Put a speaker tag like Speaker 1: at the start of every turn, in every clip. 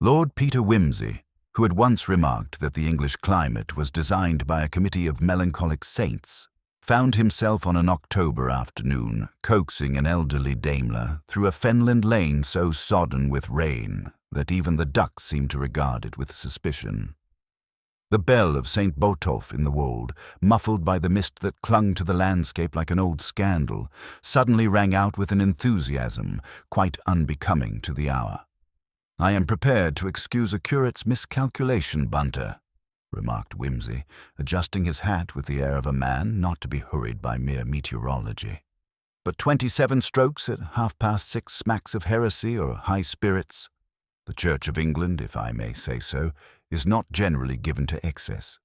Speaker 1: Lord Peter Wimsey, who had once remarked that the English climate was designed by a committee of melancholic saints, found himself on an October afternoon coaxing an elderly daimler through a fenland lane so sodden with rain that even the ducks seemed to regard it with suspicion. The bell of St. Botolph in the wold, muffled by the mist that clung to the landscape like an old scandal, suddenly rang out with an enthusiasm quite unbecoming to the hour. "I am prepared to excuse a curate's miscalculation, Bunter," remarked Wimsey, adjusting his hat with the air of a man not to be hurried by mere meteorology. "But 27 strokes at 6:30 smacks of heresy or high spirits. The Church of England, if I may say so, is not generally given to excess."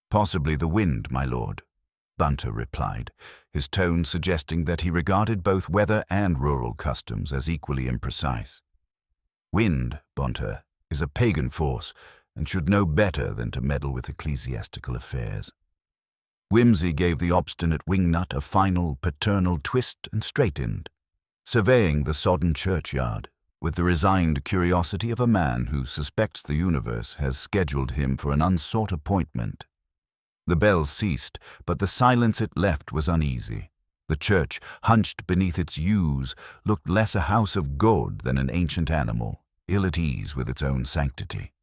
Speaker 1: "Possibly the wind, my lord," Bunter replied, his tone suggesting that he regarded both weather and rural customs as equally imprecise. "Wind, Bunter, is a pagan force, and should know better than to meddle with ecclesiastical affairs." Wimsey gave the obstinate wingnut a final paternal twist and straightened, surveying the sodden churchyard with the resigned curiosity of a man who suspects the universe has scheduled him for an unsought appointment. The bell ceased, but the silence it left was uneasy. The church, hunched beneath its yews, looked less a house of God than an ancient animal, ill at ease with its own sanctity.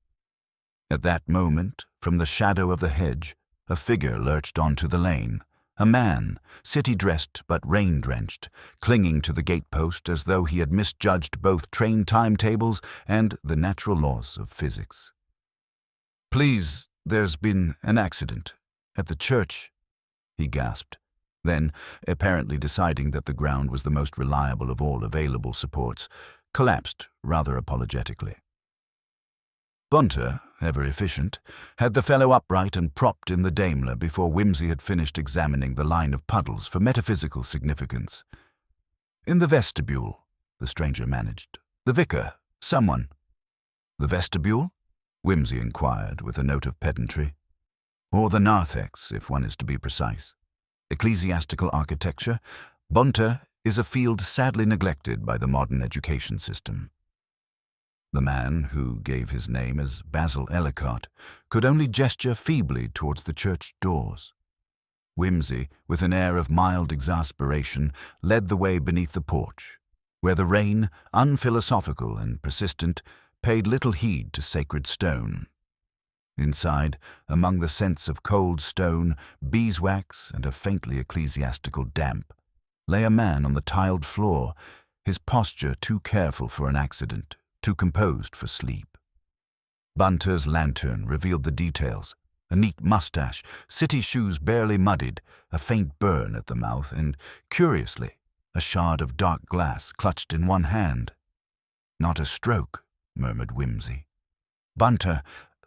Speaker 1: At that moment, from the shadow of the hedge, a figure lurched onto the lane. A man, city-dressed but rain-drenched, clinging to the gatepost as though he had misjudged both train timetables and the natural laws of physics. "Please, there's been an accident at the church," he gasped. Then, apparently deciding that the ground was the most reliable of all available supports, collapsed rather apologetically. Bunter, ever efficient, had the fellow upright and propped in the Daimler before Wimsey had finished examining the line of puddles for metaphysical significance. "In the vestibule," the stranger managed. "The vicar, someone." "The vestibule?" Wimsey inquired with a note of pedantry. "Or the narthex, if one is to be precise. Ecclesiastical architecture, Bunter, is a field sadly neglected by the modern education system." The man, who gave his name as Basil Ellicott, could only gesture feebly towards the church doors. Wimsey, with an air of mild exasperation, led the way beneath the porch, where the rain, unphilosophical and persistent, paid little heed to sacred stone. Inside, among the scents of cold stone, beeswax, and a faintly ecclesiastical damp, lay a man on the tiled floor, his posture too careful for an accident, too composed for sleep. Bunter's lantern revealed the details: a neat mustache, city shoes barely muddied, a faint burn at the mouth, and, curiously, a shard of dark glass clutched in one hand. "Not a stroke," murmured Wimsey. "Bunter,"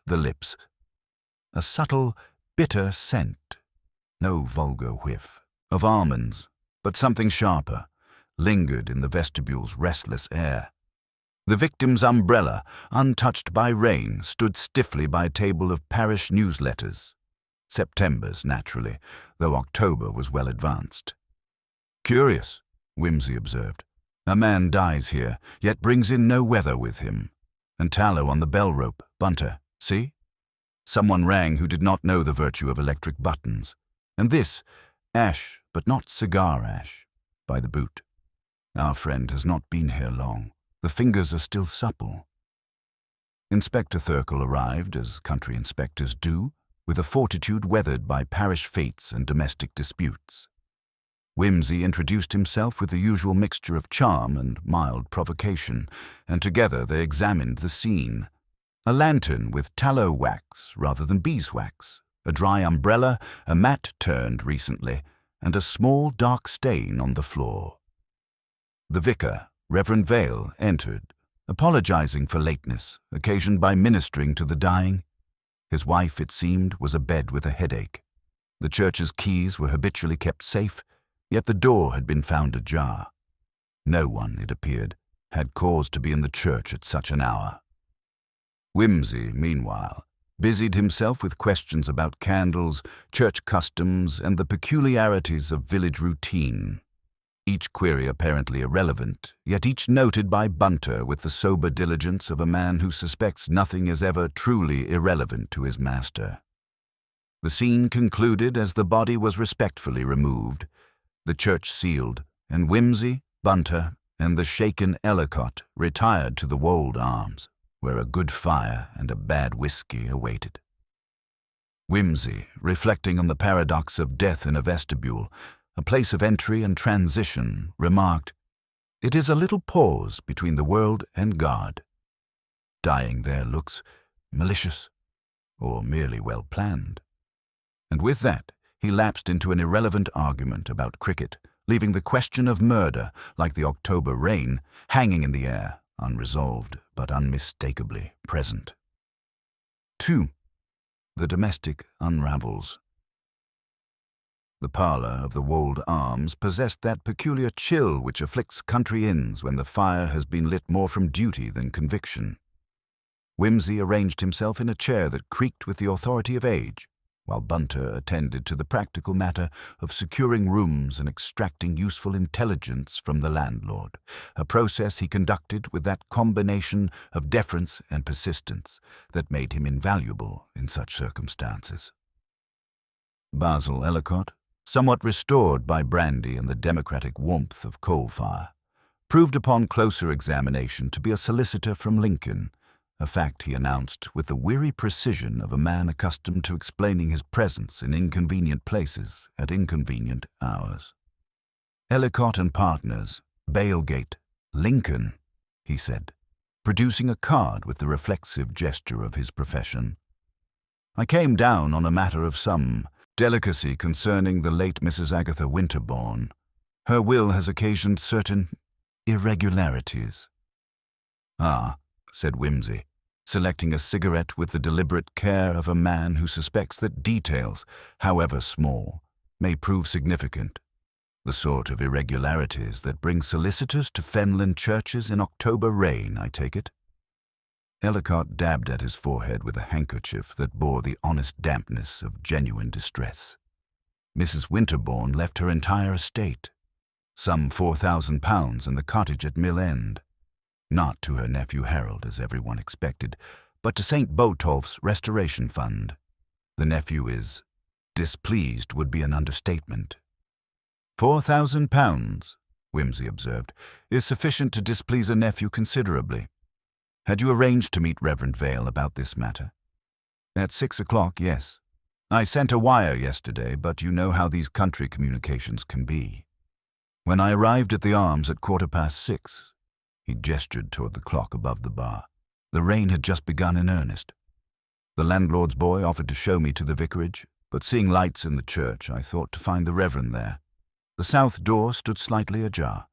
Speaker 1: the lips. A subtle, bitter scent, no vulgar whiff, of almonds, but something sharper, lingered in the vestibule's restless air. The victim's umbrella, untouched by rain, stood stiffly by a table of parish newsletters. September's, naturally, though October was well advanced. "Curious," Wimsey observed. "A man dies here, yet brings in no weather with him. And tallow on the bell rope, Bunter, see? Someone rang who did not know the virtue of electric buttons. And this, ash, but not cigar ash, by the boot. Our friend has not been here long. The fingers are still supple." Inspector Thurkell arrived, as country inspectors do, with a fortitude weathered by parish fates and domestic disputes. Wimsey introduced himself with the usual mixture of charm and mild provocation, and together they examined the scene. A lantern with tallow wax rather than beeswax, a dry umbrella, a mat turned recently, and a small dark stain on the floor. The vicar, Reverend Vale, entered, apologizing for lateness, occasioned by ministering to the dying. His wife, it seemed, was abed with a headache. The church's keys were habitually kept safe, yet the door had been found ajar. No one, it appeared, had cause to be in the church at such an hour. Wimsey, meanwhile, busied himself with questions about candles, church customs, and the peculiarities of village routine. each query apparently irrelevant, yet each noted by Bunter with the sober diligence of a man who suspects nothing is ever truly irrelevant to his master. The scene concluded as the body was respectfully removed, the church sealed, and Wimsey, Bunter, and the shaken Ellicott retired to the Wold Arms, where a good fire and a bad whiskey awaited. Wimsey, reflecting on the paradox of death in a vestibule, a place of entry and transition, remarked, "It is a little pause between the world and God. Dying there looks malicious, or merely well planned." And with that, he lapsed into an irrelevant argument about cricket, leaving the question of murder, like the October rain, hanging in the air, unresolved but unmistakably present. 2. The domestic unravels. The parlour of the Wold Arms possessed that peculiar chill which afflicts country inns when the fire has been lit more from duty than conviction. Wimsey arranged himself in a chair that creaked with the authority of age, while Bunter attended to the practical matter of securing rooms and extracting useful intelligence from the landlord, a process he conducted with that combination of deference and persistence that made him invaluable in such circumstances. Basil Ellicott, somewhat restored by brandy and the democratic warmth of coal fire, proved upon closer examination to be a solicitor from Lincoln, a fact he announced with the weary precision of a man accustomed to explaining his presence in inconvenient places at inconvenient hours. "Ellicott and Partners, Bailgate, Lincoln," he said, producing a card with the reflexive gesture of his profession. "I came down on a matter of some delicacy concerning the late Mrs. Agatha Winterbourne. Her will has occasioned certain irregularities." "Ah," said Wimsey, selecting a cigarette with the deliberate care of a man who suspects that details, however small, may prove significant. "The sort of irregularities that bring solicitors to Fenland churches in October rain, I take it?" Ellicott dabbed at his forehead with a handkerchief that bore the honest dampness of genuine distress. "Mrs. Winterbourne left her entire estate, some £4,000 in the cottage at Mill End. Not to her nephew Harold, as everyone expected, but to St. Botolph's Restoration Fund. The nephew is displeased would be an understatement." £4,000, Wimsey observed, "is sufficient to displease a nephew considerably. Had you arranged to meet Reverend Vale about this matter?" "At 6 o'clock, yes. I sent a wire yesterday, but you know how these country communications can be. When I arrived at the Arms at 6:15, he gestured toward the clock above the bar. The rain had just begun in earnest. The landlord's boy offered to show me to the vicarage, but seeing lights in the church, I thought to find the Reverend there. The south door stood slightly ajar."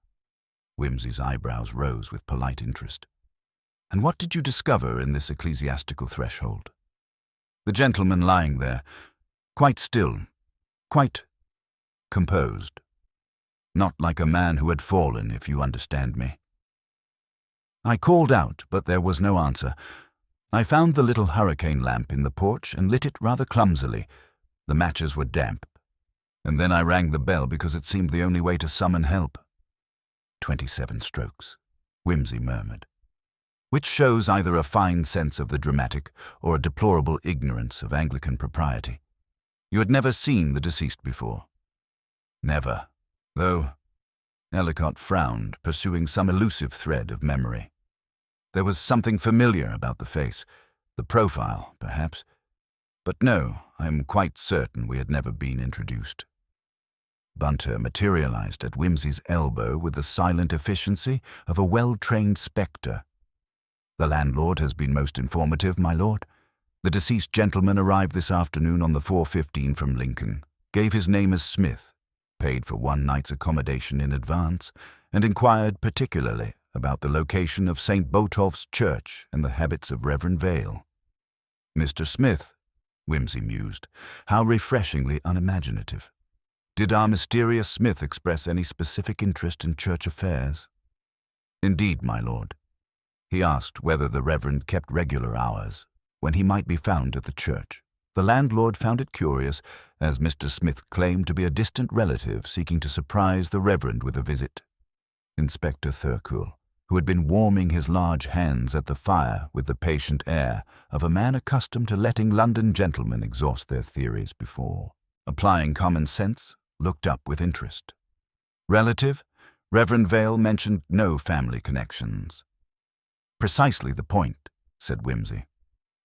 Speaker 1: Wimsey's eyebrows rose with polite interest. "And what did you discover in this ecclesiastical threshold?" "The gentleman lying there, quite still, quite composed. Not like a man who had fallen, if you understand me." I called out, but there was no answer. I found the little hurricane lamp in the porch and lit it rather clumsily. The matches were damp. And then I rang the bell because it seemed the only way to summon help. 27 strokes, Wimsey murmured, which shows either a fine sense of the dramatic or a deplorable ignorance of Anglican propriety. "You had never seen the deceased before?" "Never, though." Ellicott frowned, pursuing some elusive thread of memory. "There was something familiar about the face, the profile, perhaps. But no, I am quite certain we had never been introduced." Bunter materialized at Wimsey's elbow with the silent efficiency of a well-trained spectre. "The landlord has been most informative, my lord. The deceased gentleman arrived this afternoon on the 4:15 from Lincoln, gave his name as Smith, paid for one night's accommodation in advance, and inquired particularly about the location of St. Botolph's Church and the habits of Reverend Vale." "Mr. Smith," Wimsey mused, "how refreshingly unimaginative. Did our mysterious Smith express any specific interest in church affairs?" "Indeed, my lord. He asked whether the Reverend kept regular hours, when he might be found at the church, The landlord found it curious, as Mr. Smith claimed to be a distant relative seeking to surprise the Reverend with a visit. Inspector Thurkell, who had been warming his large hands at the fire with the patient air of a man accustomed to letting London gentlemen exhaust their theories before applying common sense, looked up with interest. Relative? Reverend Vale mentioned no family connections. "Precisely the point," said Wimsey.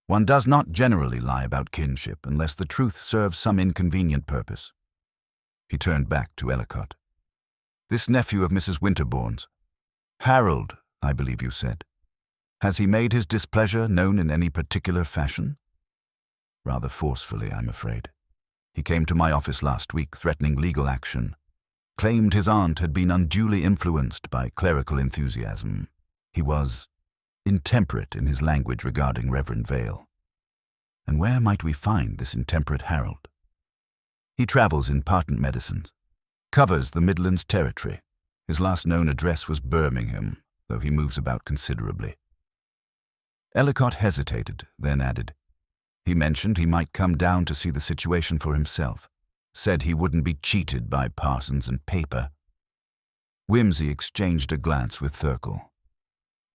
Speaker 1: "One does not generally lie about kinship unless the truth serves some inconvenient purpose." He turned back to Ellicott. "This nephew of Mrs. Winterbourne's, Harold, I believe you said. Has he made his displeasure known in any particular fashion?" "Rather forcefully, I'm afraid. He came to my office last week threatening legal action. Claimed his aunt had been unduly influenced by clerical enthusiasm. He was intemperate in his language regarding Reverend Vale." "And where might we find this intemperate Harold?" "He travels in patent medicines. Covers the Midlands territory. His last known address was Birmingham, though he moves about considerably." Ellicott hesitated, then added, "He mentioned he might come down to see the situation for himself. Said he wouldn't be cheated by Parsons and paper." Wimsey exchanged a glance with Thurkell.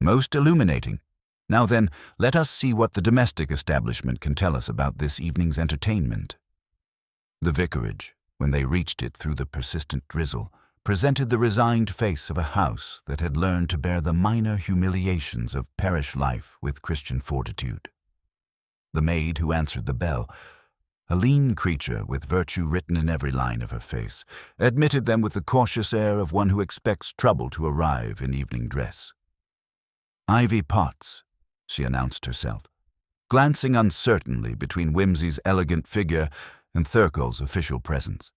Speaker 1: "Most illuminating. Now then, let us see what the domestic establishment can tell us about this evening's entertainment." The vicarage, when they reached it through the persistent drizzle, presented the resigned face of a house that had learned to bear the minor humiliations of parish life with Christian fortitude. The maid who answered the bell, a lean creature with virtue written in every line of her face, admitted them with the cautious air of one who expects trouble to arrive in evening dress. "Ivy Potts," she announced herself, glancing uncertainly between Wimsey's elegant figure and Thurkell's official presence.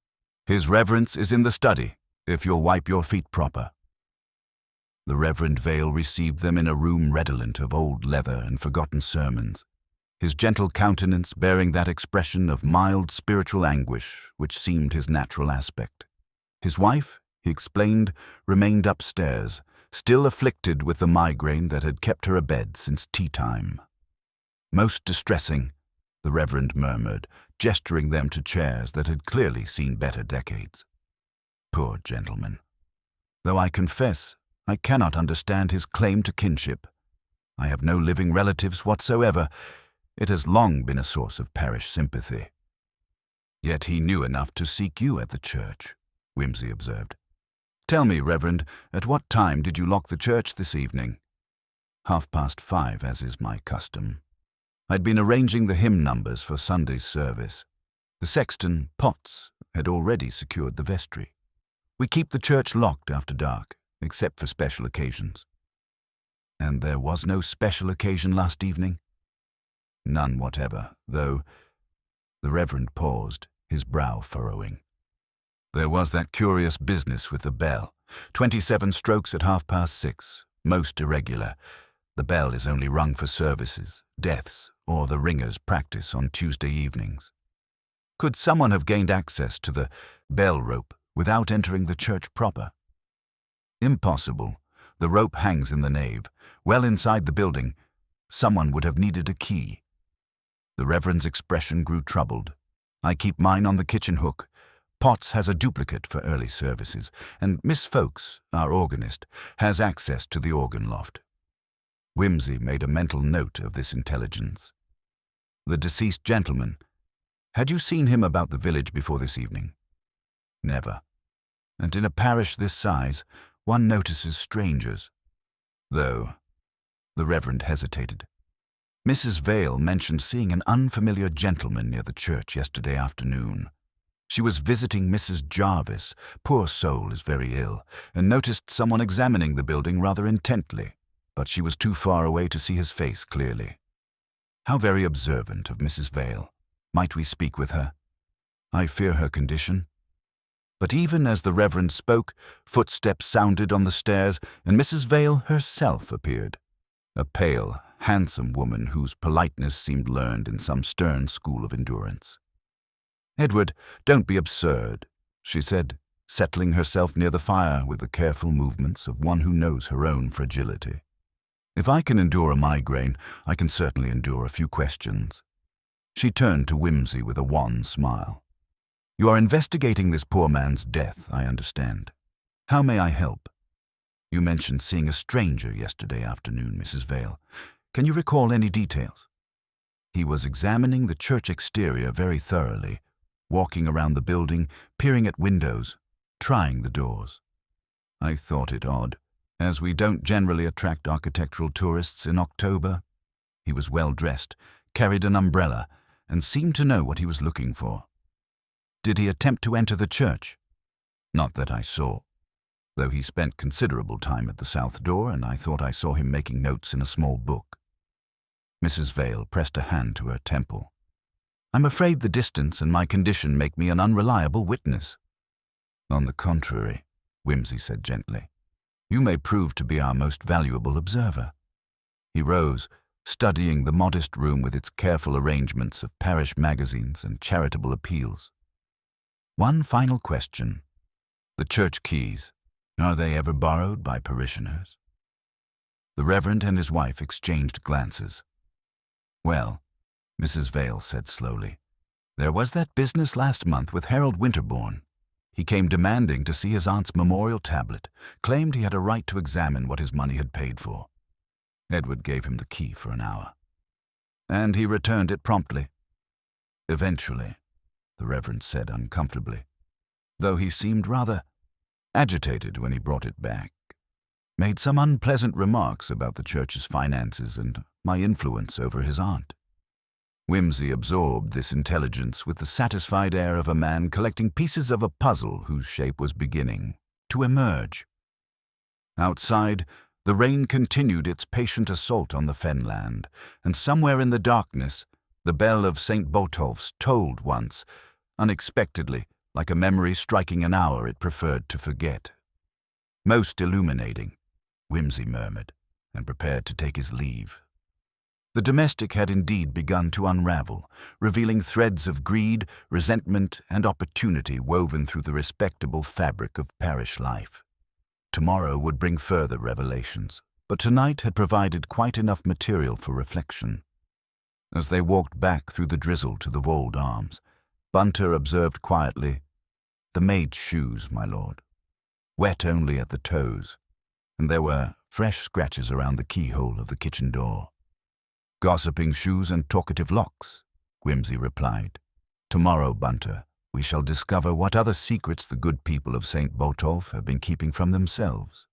Speaker 1: "His Reverence is in the study, if you'll wipe your feet proper." The Reverend Vale received them in a room redolent of old leather and forgotten sermons, his gentle countenance bearing that expression of mild spiritual anguish which seemed his natural aspect. His wife, he explained, remained upstairs, still afflicted with the migraine that had kept her abed since tea-time. "Most distressing," the Reverend murmured, gesturing them to chairs that had clearly seen better decades. "Poor gentleman. Though I confess I cannot understand his claim to kinship. I have no living relatives whatsoever. It has long been a source of parish sympathy." "Yet he knew enough to seek you at the church," Wimsey observed. "Tell me, Reverend, at what time did you lock the church this evening?" 5:30, as is my custom. I'd been arranging the hymn numbers for Sunday's service. The sexton, Potts, had already secured the vestry. We keep the church locked after dark, except for special occasions." "And there was no special occasion last evening?" "None whatever, though—" The Reverend paused, his brow furrowing. "There was that curious business with the bell. 27 strokes at 6:30, most irregular. The bell is only rung for services, deaths, or the ringer's practice on Tuesday evenings. Could someone have gained access to the bell rope without entering the church proper?" "Impossible. The rope hangs in the nave, well inside the building. Someone would have needed a key." The Reverend's expression grew troubled. "I keep mine on the kitchen hook. Potts has a duplicate for early services, and Miss Folks, our organist, has access to the organ loft." Wimsey made a mental note of this intelligence. "The deceased gentleman. Had you seen him about the village before this evening?" "Never. And in a parish this size, one notices strangers. Though—" The Reverend hesitated. "Mrs. Vale mentioned seeing an unfamiliar gentleman near the church yesterday afternoon. She was visiting Mrs. Jarvis, poor soul is very ill, and noticed someone examining the building rather intently, but she was too far away to see his face clearly. How very observant of Mrs. Vale. Might we speak with her? I fear her condition." But even as the Reverend spoke, footsteps sounded on the stairs, and Mrs. Vale herself appeared, a pale, handsome woman whose politeness seemed learned in some stern school of endurance. "Edward, don't be absurd," she said, settling herself near the fire with the careful movements of one who knows her own fragility. "If I can endure a migraine, I can certainly endure a few questions." She turned to Wimsey with a wan smile. "You are investigating this poor man's death, I understand. How may I help? You mentioned seeing a stranger yesterday afternoon, Mrs. Vale. Can you recall any details?" "He was examining the church exterior very thoroughly, walking around the building, peering at windows, trying the doors. I thought it odd, as we don't generally attract architectural tourists in October. He was well dressed, carried an umbrella, and seemed to know what he was looking for." "Did he attempt to enter the church?" "Not that I saw, though he spent considerable time at the south door, and I thought I saw him making notes in a small book." Mrs. Vale pressed a hand to her temple. "I'm afraid the distance and my condition make me an unreliable witness." "On the contrary," Wimsey said gently, "you may prove to be our most valuable observer." He rose, studying the modest room with its careful arrangements of parish magazines and charitable appeals. "One final question. The church keys, are they ever borrowed by parishioners?" The Reverend and his wife exchanged glances. "Well," Mrs. Vale said slowly, "there was that business last month with Harold Winterbourne. He came demanding to see his aunt's memorial tablet, claimed he had a right to examine what his money had paid for. Edward gave him the key for an hour, and he returned it promptly. Eventually," the Reverend said uncomfortably, though he seemed rather agitated when he brought it back, "made some unpleasant remarks about the church's finances and my influence over his aunt." Wimsey absorbed this intelligence with the satisfied air of a man collecting pieces of a puzzle whose shape was beginning to emerge. Outside, the rain continued its patient assault on the fenland, and somewhere in the darkness, the bell of St. Botolph's tolled once, unexpectedly, like a memory striking an hour it preferred to forget. "Most illuminating," Wimsey murmured, and prepared to take his leave. The domestic had indeed begun to unravel, revealing threads of greed, resentment, and opportunity woven through the respectable fabric of parish life. Tomorrow would bring further revelations, but tonight had provided quite enough material for reflection. As they walked back through the drizzle to the Wold Arms, Bunter observed quietly, "The maid's shoes, my lord. Wet only at the toes, and there were fresh scratches around the keyhole of the kitchen door." "Gossiping shoes and talkative locks," Wimsey replied. "Tomorrow, Bunter, we shall discover what other secrets the good people of St. Botolph have been keeping from themselves."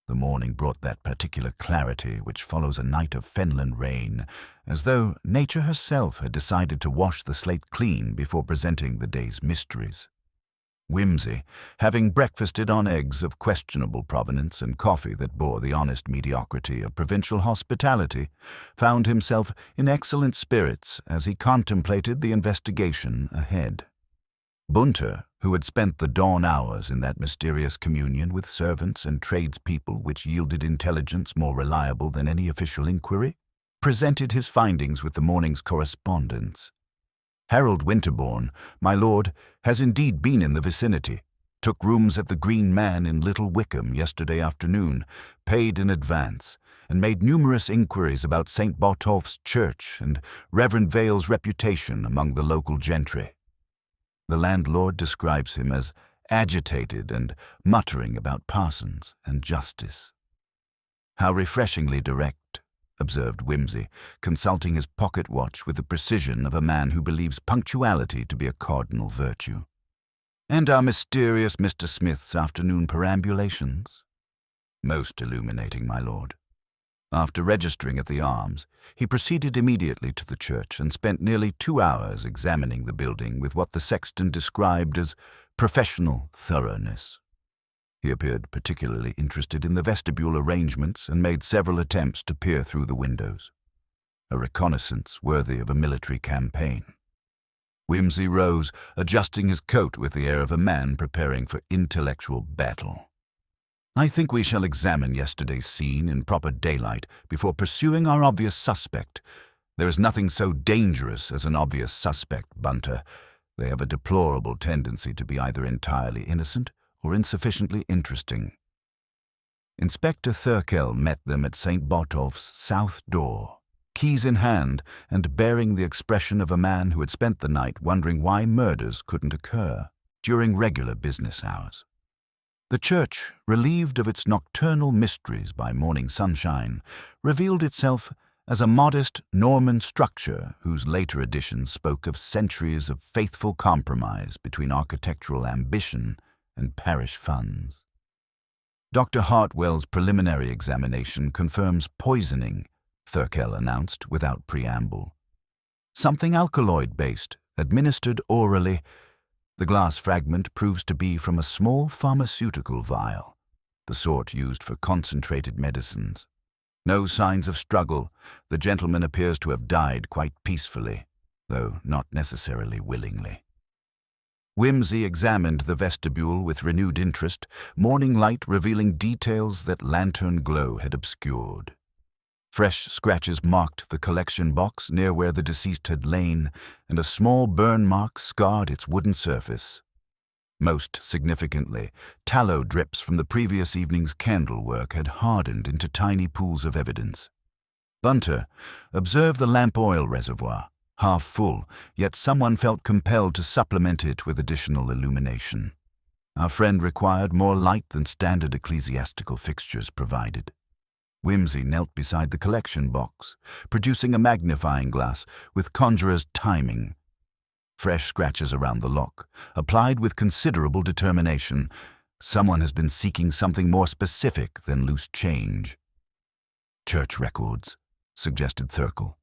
Speaker 1: The morning brought that particular clarity which follows a night of fenland rain, as though nature herself had decided to wash the slate clean before presenting the day's mysteries. Wimsey, having breakfasted on eggs of questionable provenance and coffee that bore the honest mediocrity of provincial hospitality, found himself in excellent spirits as he contemplated the investigation ahead. Bunter, who had spent the dawn hours in that mysterious communion with servants and tradespeople which yielded intelligence more reliable than any official inquiry, presented his findings with the morning's correspondence. "Harold Winterbourne, my lord, has indeed been in the vicinity, took rooms at the Green Man in Little Wickham yesterday afternoon, paid in advance, and made numerous inquiries about St. Botolph's church and Reverend Vale's reputation among the local gentry. The landlord describes him as agitated and muttering about parsons and justice." "How refreshingly direct," observed Wimsey, consulting his pocket watch with the precision of a man who believes punctuality to be a cardinal virtue. "And our mysterious Mr. Smith's afternoon perambulations?" "Most illuminating, my lord." After registering at the Arms, he proceeded immediately to the church and spent nearly 2 hours examining the building with what the sexton described as professional thoroughness. He appeared particularly interested in the vestibule arrangements and made several attempts to peer through the windows, a reconnaissance worthy of a military campaign. Wimsey rose, adjusting his coat with the air of a man preparing for intellectual battle. "I think we shall examine yesterday's scene in proper daylight before pursuing our obvious suspect. There is nothing so dangerous as an obvious suspect, Bunter. They have a deplorable tendency to be either entirely innocent or insufficiently interesting." Inspector Thurkell met them at St. Botolph's south door, keys in hand and bearing the expression of a man who had spent the night wondering why murders couldn't occur during regular business hours. The church, relieved of its nocturnal mysteries by morning sunshine, revealed itself as a modest Norman structure whose later additions spoke of centuries of faithful compromise between architectural ambition and parish funds. Dr. Hartwell's preliminary examination confirms poisoning, Thurkel announced without preamble. Something alkaloid-based, administered orally. The glass fragment proves to be from a small pharmaceutical vial, the sort used for concentrated medicines. No signs of struggle. The gentleman appears to have died quite peacefully, though not necessarily willingly. Wimsey examined the vestibule with renewed interest, morning light revealing details that lantern glow had obscured. Fresh scratches marked the collection box near where the deceased had lain, and a small burn mark scarred its wooden surface. Most significantly, tallow drips from the previous evening's candle work had hardened into tiny pools of evidence. Bunter observed the lamp oil reservoir, half full, yet someone felt compelled to supplement it with additional illumination. Our friend required more light than standard ecclesiastical fixtures provided. Wimsey knelt beside the collection box, producing a magnifying glass with conjurer's timing. Fresh scratches around the lock, applied with considerable determination. Someone has been seeking something more specific than loose change. Church records, suggested Thurkel.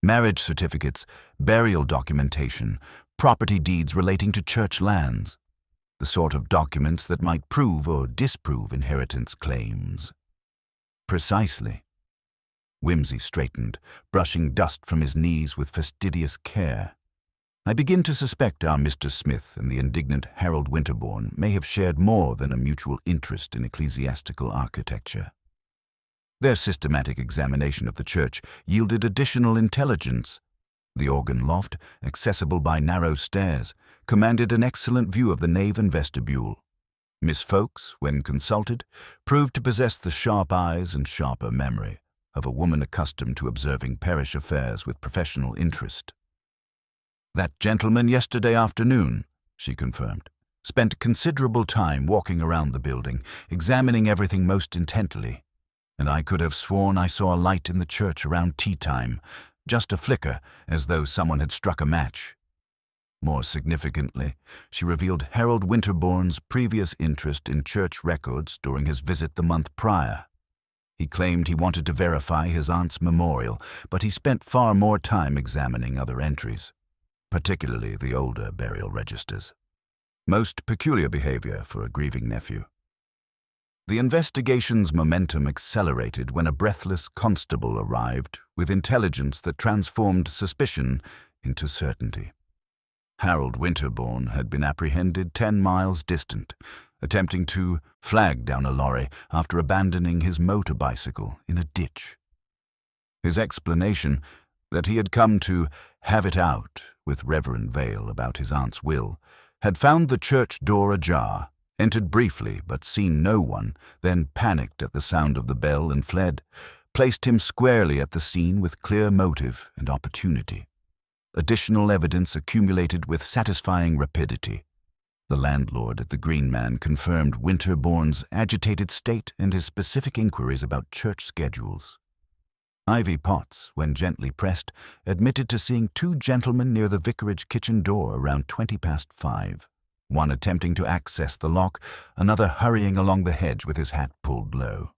Speaker 1: Marriage certificates, burial documentation, property deeds relating to church lands. The sort of documents that might prove or disprove inheritance claims. Precisely. Wimsey straightened, brushing dust from his knees with fastidious care. I begin to suspect our Mr. Smith and the indignant Harold Winterbourne may have shared more than a mutual interest in ecclesiastical architecture. Their systematic examination of the church yielded additional intelligence. The organ loft, accessible by narrow stairs, commanded an excellent view of the nave and vestibule. Miss Fowkes, when consulted, proved to possess the sharp eyes and sharper memory of a woman accustomed to observing parish affairs with professional interest. "That gentleman yesterday afternoon," she confirmed, "spent considerable time walking around the building, examining everything most intently, and I could have sworn I saw a light in the church around tea time, just a flicker, as though someone had struck a match." More significantly, she revealed Harold Winterbourne's previous interest in church records during his visit the month prior. He claimed he wanted to verify his aunt's memorial, but he spent far more time examining other entries, particularly the older burial registers. Most peculiar behavior for a grieving nephew. The investigation's momentum accelerated when a breathless constable arrived with intelligence that transformed suspicion into certainty. Harold Winterbourne had been apprehended 10 miles distant, attempting to flag down a lorry after abandoning his motor bicycle in a ditch. His explanation, that he had come to have it out with Reverend Vale about his aunt's will, had found the church door ajar, entered briefly but seen no one, then panicked at the sound of the bell and fled, placed him squarely at the scene with clear motive and opportunity. Additional evidence accumulated with satisfying rapidity. The landlord at the Green Man confirmed Winterbourne's agitated state and his specific inquiries about church schedules. Ivy Potts, when gently pressed, admitted to seeing 2 gentlemen near the vicarage kitchen door around 5:20, one attempting to access the lock, another hurrying along the hedge with his hat pulled low.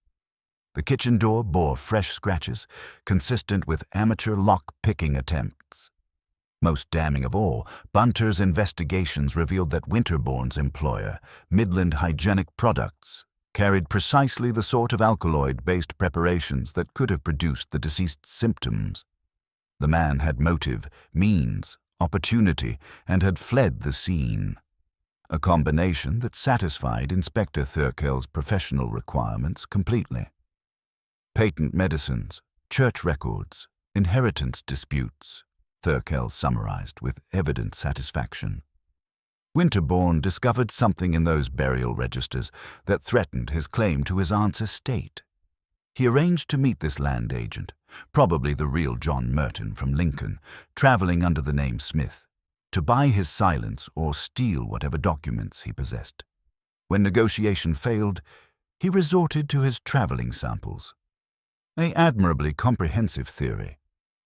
Speaker 1: The kitchen door bore fresh scratches, consistent with amateur lock-picking attempts. Most damning of all, Bunter's investigations revealed that Winterbourne's employer, Midland Hygienic Products, carried precisely the sort of alkaloid-based preparations that could have produced the deceased's symptoms. The man had motive, means, opportunity, and had fled the scene. A combination that satisfied Inspector Thurkel's professional requirements completely. Patent medicines, church records, inheritance disputes, Thurkel summarized with evident satisfaction. Winterbourne discovered something in those burial registers that threatened his claim to his aunt's estate. He arranged to meet this land agent, probably the real John Merton from Lincoln, traveling under the name Smith, to buy his silence or steal whatever documents he possessed. When negotiation failed, he resorted to his traveling samples. An admirably comprehensive theory.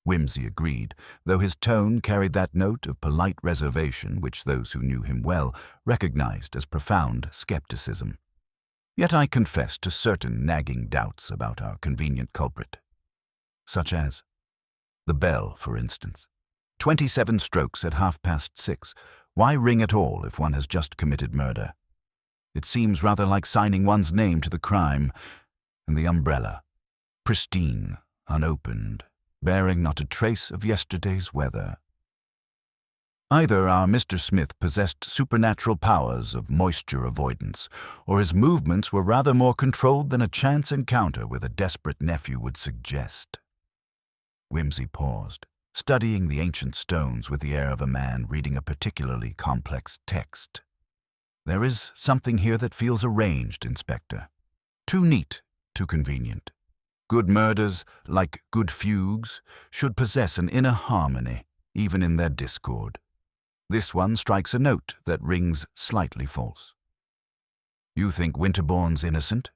Speaker 1: Wimsey agreed, though his tone carried that note of polite reservation which those who knew him well recognized as profound skepticism. Yet I confessed to certain nagging doubts about our convenient culprit. Such as the bell, for instance. 27 strokes at 6:30. Why ring at all if one has just committed murder? It seems rather like signing one's name to the crime. And the umbrella, pristine, unopened, bearing not a trace of yesterday's weather. Either our Mr. Smith possessed supernatural powers of moisture avoidance, or his movements were rather more controlled than a chance encounter with a desperate nephew would suggest. Wimsey paused, studying the ancient stones with the air of a man reading a particularly complex text. There is something here that feels arranged, Inspector. Too neat, too convenient. Good murders, like good fugues, should possess an inner harmony, even in their discord. This one strikes a note that rings slightly false. You think Winterbourne's innocent?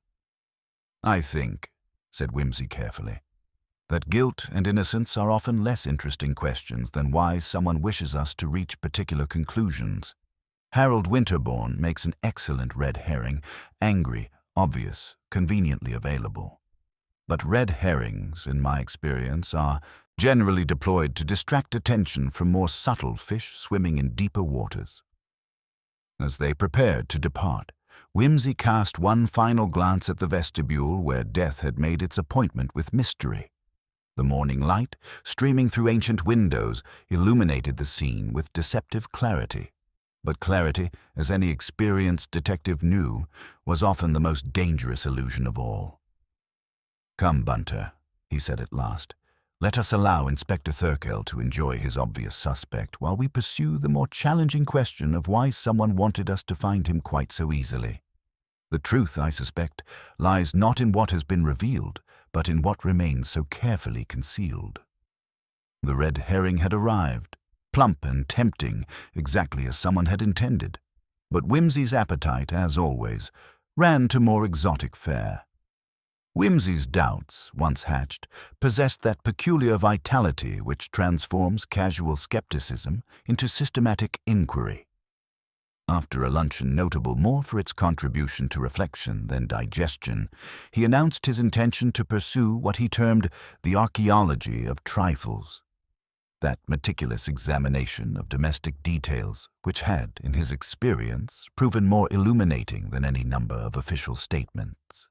Speaker 1: I think, said Wimsey carefully, that guilt and innocence are often less interesting questions than why someone wishes us to reach particular conclusions. Harold Winterbourne makes an excellent red herring, angry, obvious, conveniently available. But red herrings, in my experience, are generally deployed to distract attention from more subtle fish swimming in deeper waters. As they prepared to depart, Wimsey cast one final glance at the vestibule where death had made its appointment with mystery. The morning light, streaming through ancient windows, illuminated the scene with deceptive clarity. But clarity, as any experienced detective knew, was often the most dangerous illusion of all. Come, Bunter, he said at last. Let us allow Inspector Thurkel to enjoy his obvious suspect while we pursue the more challenging question of why someone wanted us to find him quite so easily. The truth, I suspect, lies not in what has been revealed, but in what remains so carefully concealed. The red herring had arrived, plump and tempting, exactly as someone had intended. But Wimsey's appetite, as always, ran to more exotic fare. Wimsey's doubts, once hatched, possessed that peculiar vitality which transforms casual skepticism into systematic inquiry. After a luncheon notable more for its contribution to reflection than digestion, he announced his intention to pursue what he termed the archaeology of trifles, that meticulous examination of domestic details which had, in his experience, proven more illuminating than any number of official statements.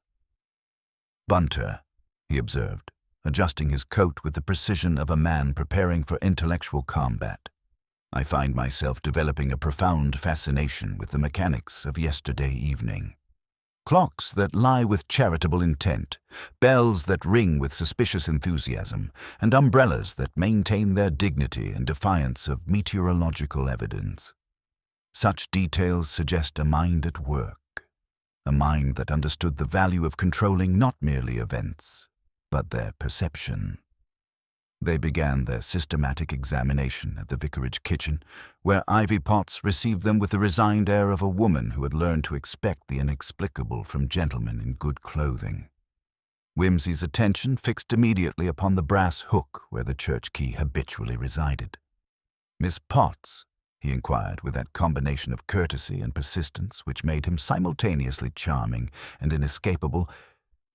Speaker 1: Bunter, he observed, adjusting his coat with the precision of a man preparing for intellectual combat. I find myself developing a profound fascination with the mechanics of yesterday evening. Clocks that lie with charitable intent, bells that ring with suspicious enthusiasm, and umbrellas that maintain their dignity in defiance of meteorological evidence. Such details suggest a mind at work. A mind that understood the value of controlling not merely events, but their perception. They began their systematic examination at the vicarage kitchen, where Ivy Potts received them with the resigned air of a woman who had learned to expect the inexplicable from gentlemen in good clothing. Wimsey's attention fixed immediately upon the brass hook where the church key habitually resided. Miss Potts, he inquired with that combination of courtesy and persistence which made him simultaneously charming and inescapable,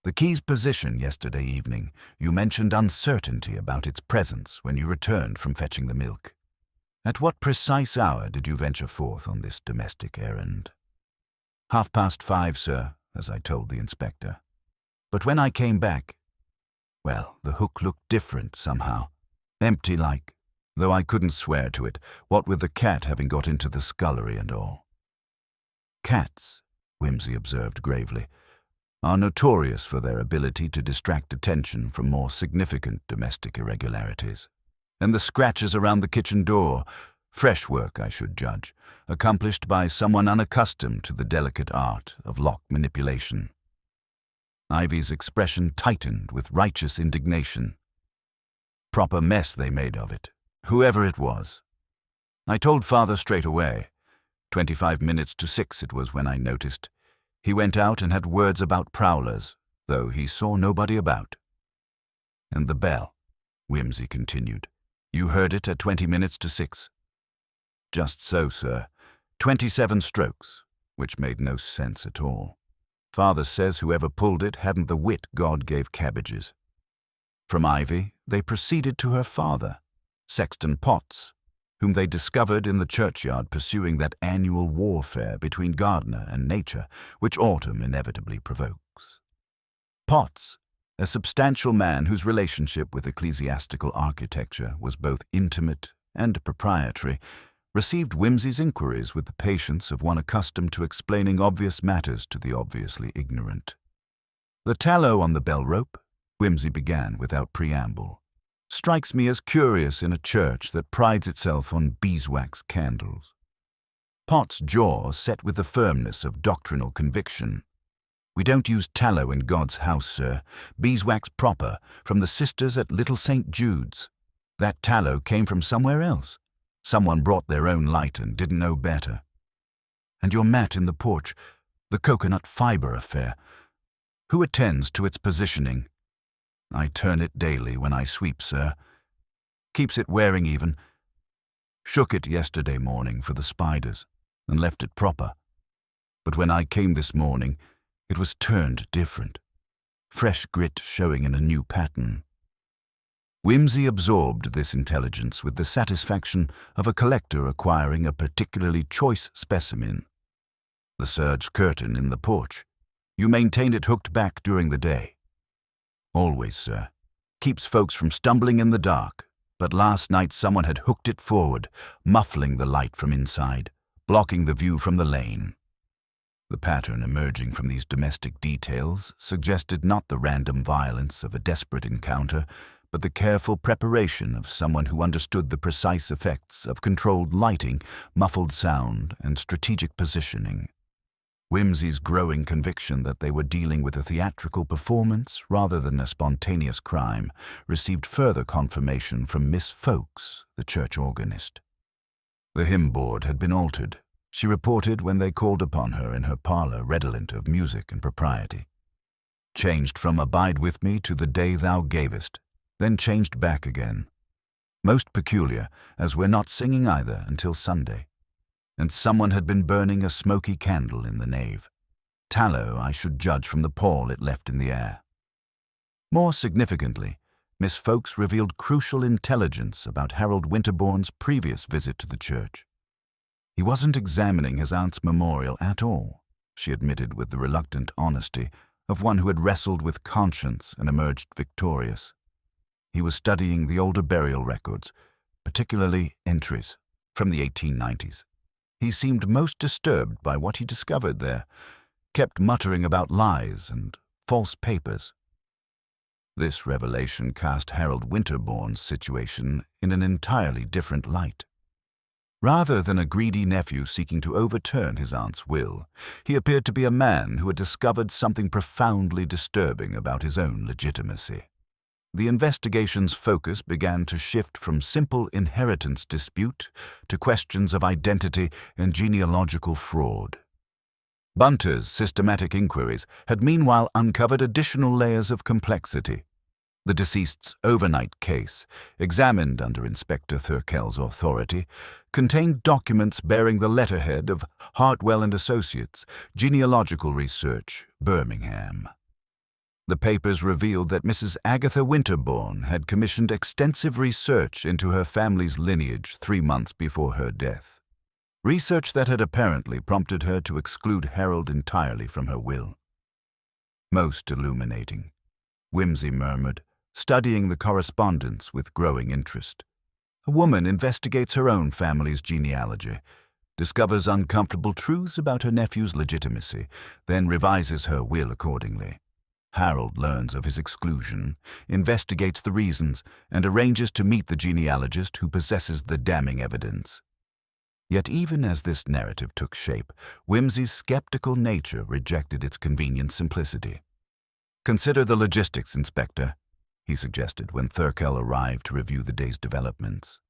Speaker 1: the key's position yesterday evening, you mentioned uncertainty about its presence when you returned from fetching the milk. At what precise hour did you venture forth on this domestic errand? 5:30, sir, as I told the inspector. But when I came back, well, the hook looked different somehow, empty-like, though I couldn't swear to it, what with the cat having got into the scullery and all. Cats, Wimsey observed gravely, are notorious for their ability to distract attention from more significant domestic irregularities. And the scratches around the kitchen door, fresh work, I should judge, accomplished by someone unaccustomed to the delicate art of lock manipulation. Ivy's expression tightened with righteous indignation. Proper mess they made of it, whoever it was. I told Father straight away. 25 minutes to 6 it was when I noticed. He went out and had words about prowlers, though he saw nobody about. And the bell, Wimsey continued. You heard it at 20 minutes to 6. Just so, sir. 27 strokes, which made no sense at all. Father says whoever pulled it hadn't the wit God gave cabbages. From Ivy, they proceeded to her father, Sexton Potts, whom they discovered in the churchyard pursuing that annual warfare between gardener and nature, which autumn inevitably provokes. Potts, a substantial man whose relationship with ecclesiastical architecture was both intimate and proprietary, received Wimsey's inquiries with the patience of one accustomed to explaining obvious matters to the obviously ignorant. The tallow on the bell rope, Wimsey began without preamble, strikes me as curious in a church that prides itself on beeswax candles. Potts' jaw set with the firmness of doctrinal conviction. We don't use tallow in God's house, sir. Beeswax proper, from the sisters at Little St. Jude's. That tallow came from somewhere else. Someone brought their own light and didn't know better. And your mat in the porch, the coconut fibre affair. Who attends to its positioning? I turn it daily when I sweep, sir. Keeps it wearing even. Shook it yesterday morning for the spiders and left it proper. But when I came this morning, it was turned different. Fresh grit showing in a new pattern. Wimsey absorbed this intelligence with the satisfaction of a collector acquiring a particularly choice specimen. The serge curtain in the porch. You maintain it hooked back during the day. Always, sir. Keeps folks from stumbling in the dark, but last night someone had hooked it forward, muffling the light from inside, blocking the view from the lane. The pattern emerging from these domestic details suggested not the random violence of a desperate encounter, but the careful preparation of someone who understood the precise effects of controlled lighting, muffled sound, and strategic positioning. Wimsey's growing conviction that they were dealing with a theatrical performance rather than a spontaneous crime received further confirmation from Miss Fowkes, the church organist. The hymn board had been altered, she reported when they called upon her in her parlour redolent of music and propriety. Changed from Abide With Me to The Day Thou Gavest, then changed back again. Most peculiar, as we're not singing either until Sunday. And someone had been burning a smoky candle in the nave. Tallow, I should judge from the pall it left in the air. More significantly, Miss Fowkes revealed crucial intelligence about Harold Winterbourne's previous visit to the church. He wasn't examining his aunt's memorial at all, she admitted with the reluctant honesty of one who had wrestled with conscience and emerged victorious. He was studying the older burial records, particularly entries from the 1890s. He seemed most disturbed by what he discovered there, kept muttering about lies and false papers. This revelation cast Harold Winterbourne's situation in an entirely different light. Rather than a greedy nephew seeking to overturn his aunt's will, he appeared to be a man who had discovered something profoundly disturbing about his own legitimacy. The investigation's focus began to shift from simple inheritance dispute to questions of identity and genealogical fraud. Bunter's systematic inquiries had meanwhile uncovered additional layers of complexity. The deceased's overnight case, examined under Inspector Thurkell's authority, contained documents bearing the letterhead of Hartwell and Associates, Genealogical Research, Birmingham. The papers revealed that Mrs. Agatha Winterbourne had commissioned extensive research into her family's lineage 3 months before her death. Research that had apparently prompted her to exclude Harold entirely from her will. Most illuminating, Wimsey murmured, studying the correspondence with growing interest. A woman investigates her own family's genealogy, discovers uncomfortable truths about her nephew's legitimacy, then revises her will accordingly. Harold learns of his exclusion, investigates the reasons, and arranges to meet the genealogist who possesses the damning evidence. Yet even as this narrative took shape, Wimsey's skeptical nature rejected its convenient simplicity. "Consider the logistics, Inspector," he suggested when Thurkel arrived to review the day's developments.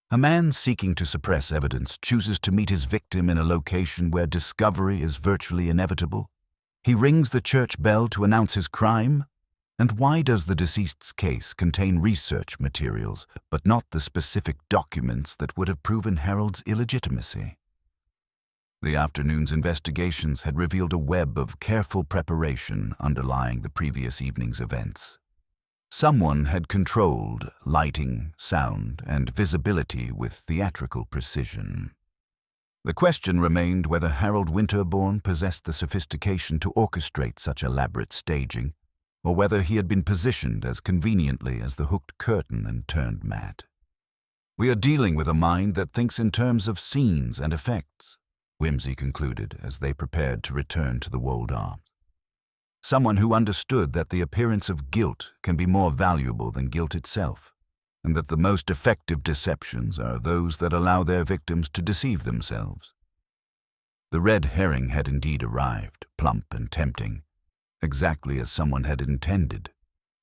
Speaker 1: A man seeking to suppress evidence chooses to meet his victim in a location where discovery is virtually inevitable. He rings the church bell to announce his crime. And why does the deceased's case contain research materials, but not the specific documents that would have proven Harold's illegitimacy? The afternoon's investigations had revealed a web of careful preparation underlying the previous evening's events. Someone had controlled lighting, sound, and visibility with theatrical precision. The question remained whether Harold Winterbourne possessed the sophistication to orchestrate such elaborate staging, or whether he had been positioned as conveniently as the hooked curtain and turned mat. "We are dealing with a mind that thinks in terms of scenes and effects," Wimsey concluded as they prepared to return to the Wold Arms. "Someone who understood that the appearance of guilt can be more valuable than guilt itself, and that the most effective deceptions are those that allow their victims to deceive themselves." The red herring had indeed arrived, plump and tempting, exactly as someone had intended.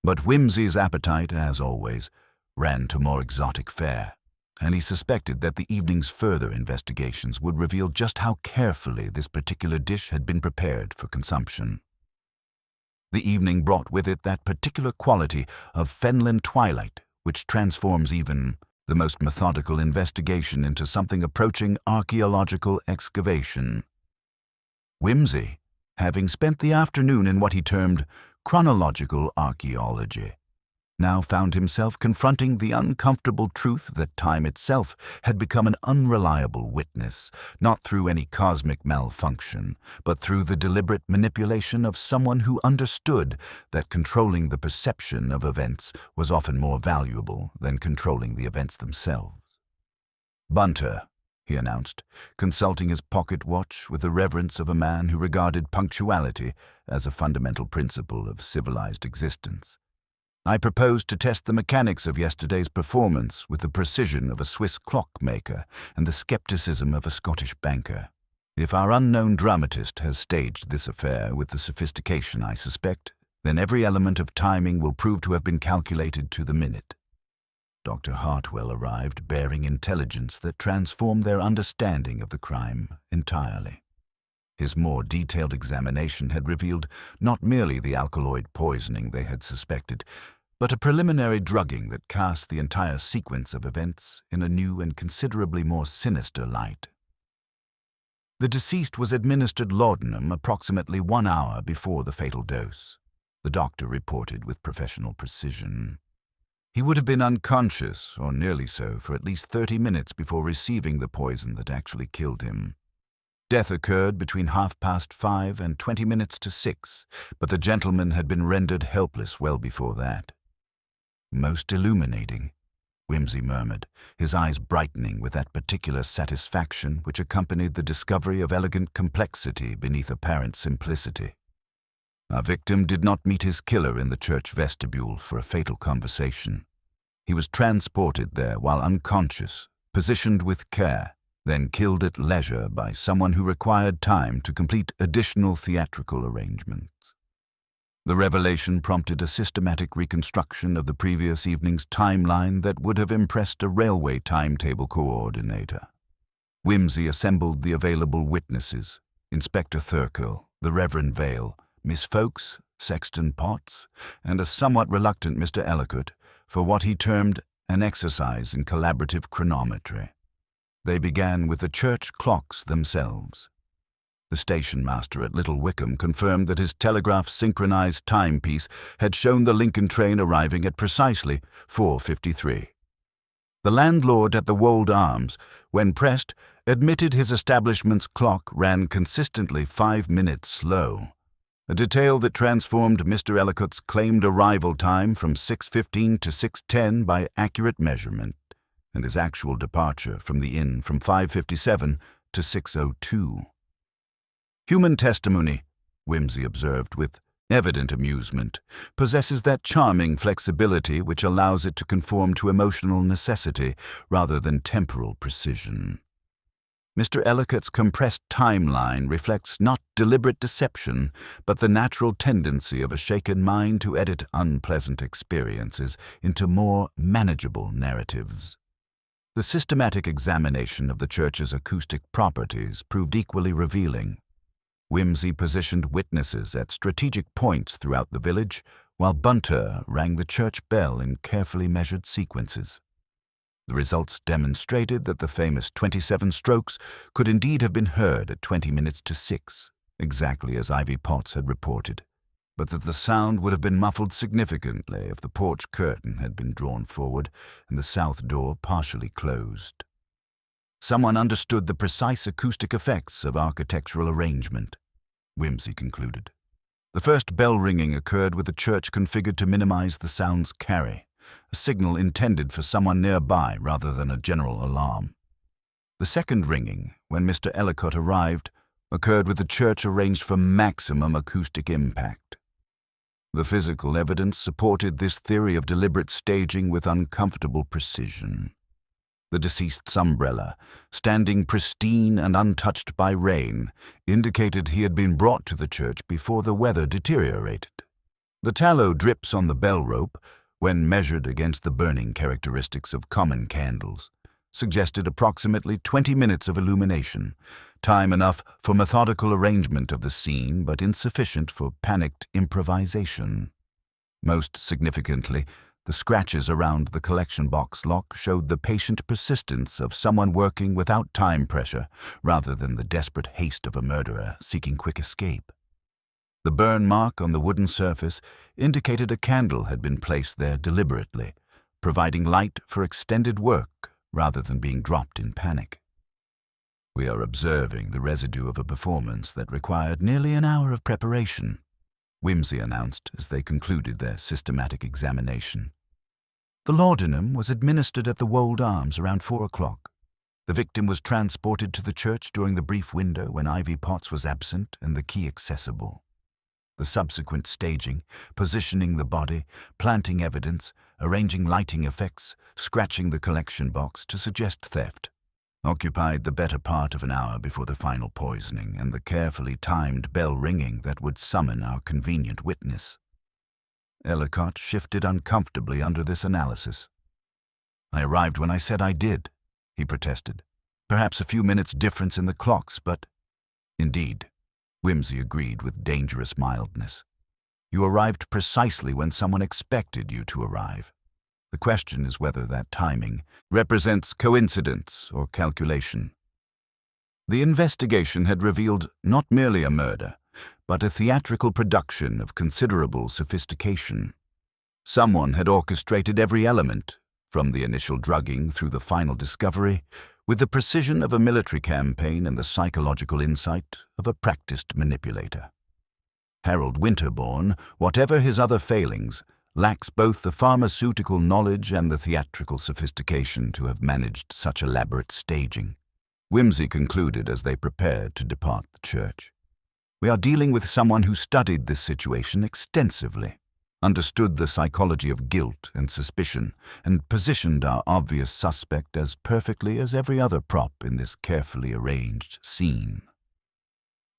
Speaker 1: But Wimsey's appetite, as always, ran to more exotic fare, and he suspected that the evening's further investigations would reveal just how carefully this particular dish had been prepared for consumption. The evening brought with it that particular quality of Fenland twilight which transforms even the most methodical investigation into something approaching archaeological excavation. Wimsey, having spent the afternoon in what he termed chronological archaeology, now found himself confronting the uncomfortable truth that time itself had become an unreliable witness, not through any cosmic malfunction, but through the deliberate manipulation of someone who understood that controlling the perception of events was often more valuable than controlling the events themselves. "Bunter," he announced, consulting his pocket watch with the reverence of a man who regarded punctuality as a fundamental principle of civilized existence. "I propose to test the mechanics of yesterday's performance with the precision of a Swiss clockmaker and the skepticism of a Scottish banker. If our unknown dramatist has staged this affair with the sophistication I suspect, then every element of timing will prove to have been calculated to the minute." Dr. Hartwell arrived bearing intelligence that transformed their understanding of the crime entirely. His more detailed examination had revealed not merely the alkaloid poisoning they had suspected, but a preliminary drugging that cast the entire sequence of events in a new and considerably more sinister light. The deceased was administered laudanum approximately 1 hour before the fatal dose, the doctor reported with professional precision. He would have been unconscious, or nearly so, for at least 30 minutes before receiving the poison that actually killed him. Death occurred between 5:30 and 20 minutes to 6, but the gentleman had been rendered helpless well before that. "Most illuminating," Wimsey murmured, his eyes brightening with that particular satisfaction which accompanied the discovery of elegant complexity beneath apparent simplicity. Our victim did not meet his killer in the church vestibule for a fatal conversation. He was transported there while unconscious, positioned with care, then killed at leisure by someone who required time to complete additional theatrical arrangements. The revelation prompted a systematic reconstruction of the previous evening's timeline that would have impressed a railway timetable coordinator. Wimsey assembled the available witnesses, Inspector Thurkel, the Reverend Vale, Miss Fowkes, Sexton Potts, and a somewhat reluctant Mr. Ellicott for what he termed an exercise in collaborative chronometry. They began with the church clocks themselves. The station master at Little Wickham confirmed that his telegraph-synchronized timepiece had shown the Lincoln train arriving at precisely 4:53. The landlord at the Wold Arms, when pressed, admitted his establishment's clock ran consistently 5 minutes slow, a detail that transformed Mr. Ellicott's claimed arrival time from 6:15 to 6:10 by accurate measurement, and his actual departure from the inn from 5:57 to 6:02. "Human testimony," Wimsey observed with evident amusement, "possesses that charming flexibility which allows it to conform to emotional necessity rather than temporal precision." Mr. Ellicott's compressed timeline reflects not deliberate deception, but the natural tendency of a shaken mind to edit unpleasant experiences into more manageable narratives. The systematic examination of the church's acoustic properties proved equally revealing. Wimsey positioned witnesses at strategic points throughout the village, while Bunter rang the church bell in carefully measured sequences. The results demonstrated that the famous 27 strokes could indeed have been heard at 20 minutes to 6, exactly as Ivy Potts had reported, but that the sound would have been muffled significantly if the porch curtain had been drawn forward and the south door partially closed. Someone understood the precise acoustic effects of architectural arrangement, Wimsey concluded. The first bell ringing occurred with the church configured to minimize the sound's carry, a signal intended for someone nearby rather than a general alarm. The second ringing, when Mr. Ellicott arrived, occurred with the church arranged for maximum acoustic impact. The physical evidence supported this theory of deliberate staging with uncomfortable precision. The deceased's umbrella, standing pristine and untouched by rain, indicated he had been brought to the church before the weather deteriorated. The tallow drips on the bell rope, when measured against the burning characteristics of common candles, suggested approximately 20 minutes of illumination, time enough for methodical arrangement of the scene but insufficient for panicked improvisation. Most significantly, the scratches around the collection box lock showed the patient persistence of someone working without time pressure rather than the desperate haste of a murderer seeking quick escape. The burn mark on the wooden surface indicated a candle had been placed there deliberately, providing light for extended work rather than being dropped in panic. We are observing the residue of a performance that required nearly an hour of preparation, Wimsey announced as they concluded their systematic examination. The laudanum was administered at the Wold Arms around 4 o'clock. The victim was transported to the church during the brief window when Ivy Potts was absent and the key accessible. The subsequent staging, positioning the body, planting evidence, arranging lighting effects, scratching the collection box to suggest theft, occupied the better part of an hour before the final poisoning and the carefully timed bell ringing that would summon our convenient witness. Ellicott shifted uncomfortably under this analysis. "I arrived when I said I did," he protested. "Perhaps a few minutes difference in the clocks, but—" "Indeed," Wimsey agreed with dangerous mildness. "You arrived precisely when someone expected you to arrive. The question is whether that timing represents coincidence or calculation." The investigation had revealed not merely a murder, but a theatrical production of considerable sophistication. Someone had orchestrated every element, from the initial drugging through the final discovery, with the precision of a military campaign and the psychological insight of a practiced manipulator. Harold Winterbourne, whatever his other failings, lacks both the pharmaceutical knowledge and the theatrical sophistication to have managed such elaborate staging, Wimsey concluded as they prepared to depart the church. "We are dealing with someone who studied this situation extensively, understood the psychology of guilt and suspicion, and positioned our obvious suspect as perfectly as every other prop in this carefully arranged scene."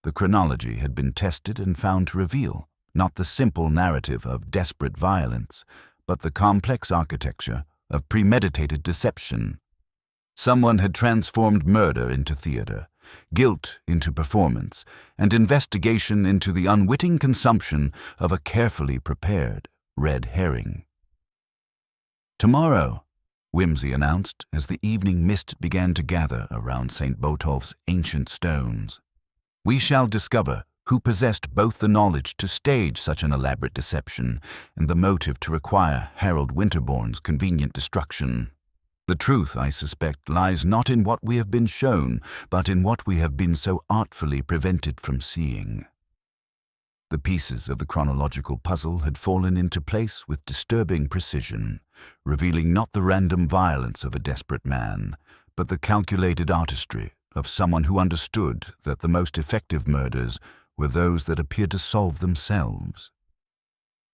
Speaker 1: The chronology had been tested and found to reveal not the simple narrative of desperate violence, but the complex architecture of premeditated deception. Someone had transformed murder into theater, guilt into performance, and investigation into the unwitting consumption of a carefully prepared red herring. "Tomorrow," Wimsey announced as the evening mist began to gather around St. Botolph's ancient stones, "we shall discover who possessed both the knowledge to stage such an elaborate deception and the motive to require Harold Winterbourne's convenient destruction. The truth, I suspect, lies not in what we have been shown, but in what we have been so artfully prevented from seeing." The pieces of the chronological puzzle had fallen into place with disturbing precision, revealing not the random violence of a desperate man, but the calculated artistry of someone who understood that the most effective murders were those that appeared to solve themselves.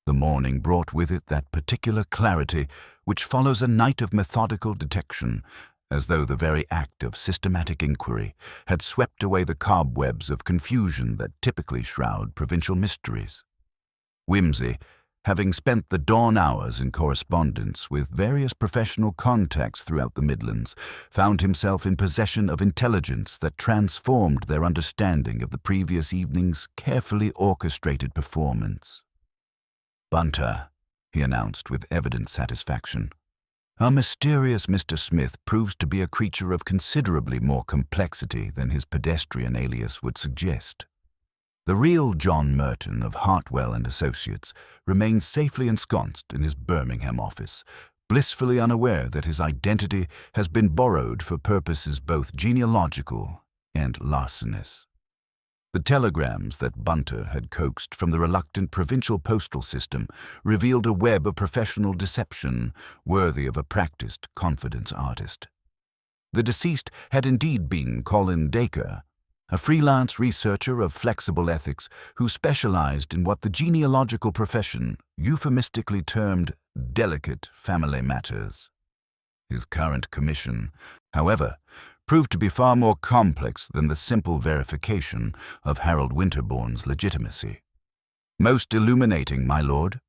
Speaker 1: The morning brought with it that particular clarity which follows a night of methodical detection as though the very act of systematic inquiry had swept away the cobwebs of confusion that typically shroud provincial mysteries. Wimsey, having spent the dawn hours in correspondence with various professional contacts throughout the Midlands, found himself in possession of intelligence that transformed their understanding of the previous evening's carefully orchestrated performance. "Bunter," he announced with evident satisfaction, "our mysterious Mr. Smith proves to be a creature of considerably more complexity than his pedestrian alias would suggest. The real John Merton of Hartwell and Associates remains safely ensconced in his Birmingham office, blissfully unaware that his identity has been borrowed for purposes both genealogical and larcenous." The telegrams that Bunter had coaxed from the reluctant provincial postal system revealed a web of professional deception worthy of a practiced confidence artist. The deceased had indeed been Colin Dacre, a freelance researcher of flexible ethics who specialized in what the genealogical profession euphemistically termed delicate family matters. His current commission, however, proved to be far more complex than the simple verification of Harold Winterbourne's legitimacy. "Most illuminating, my lord,"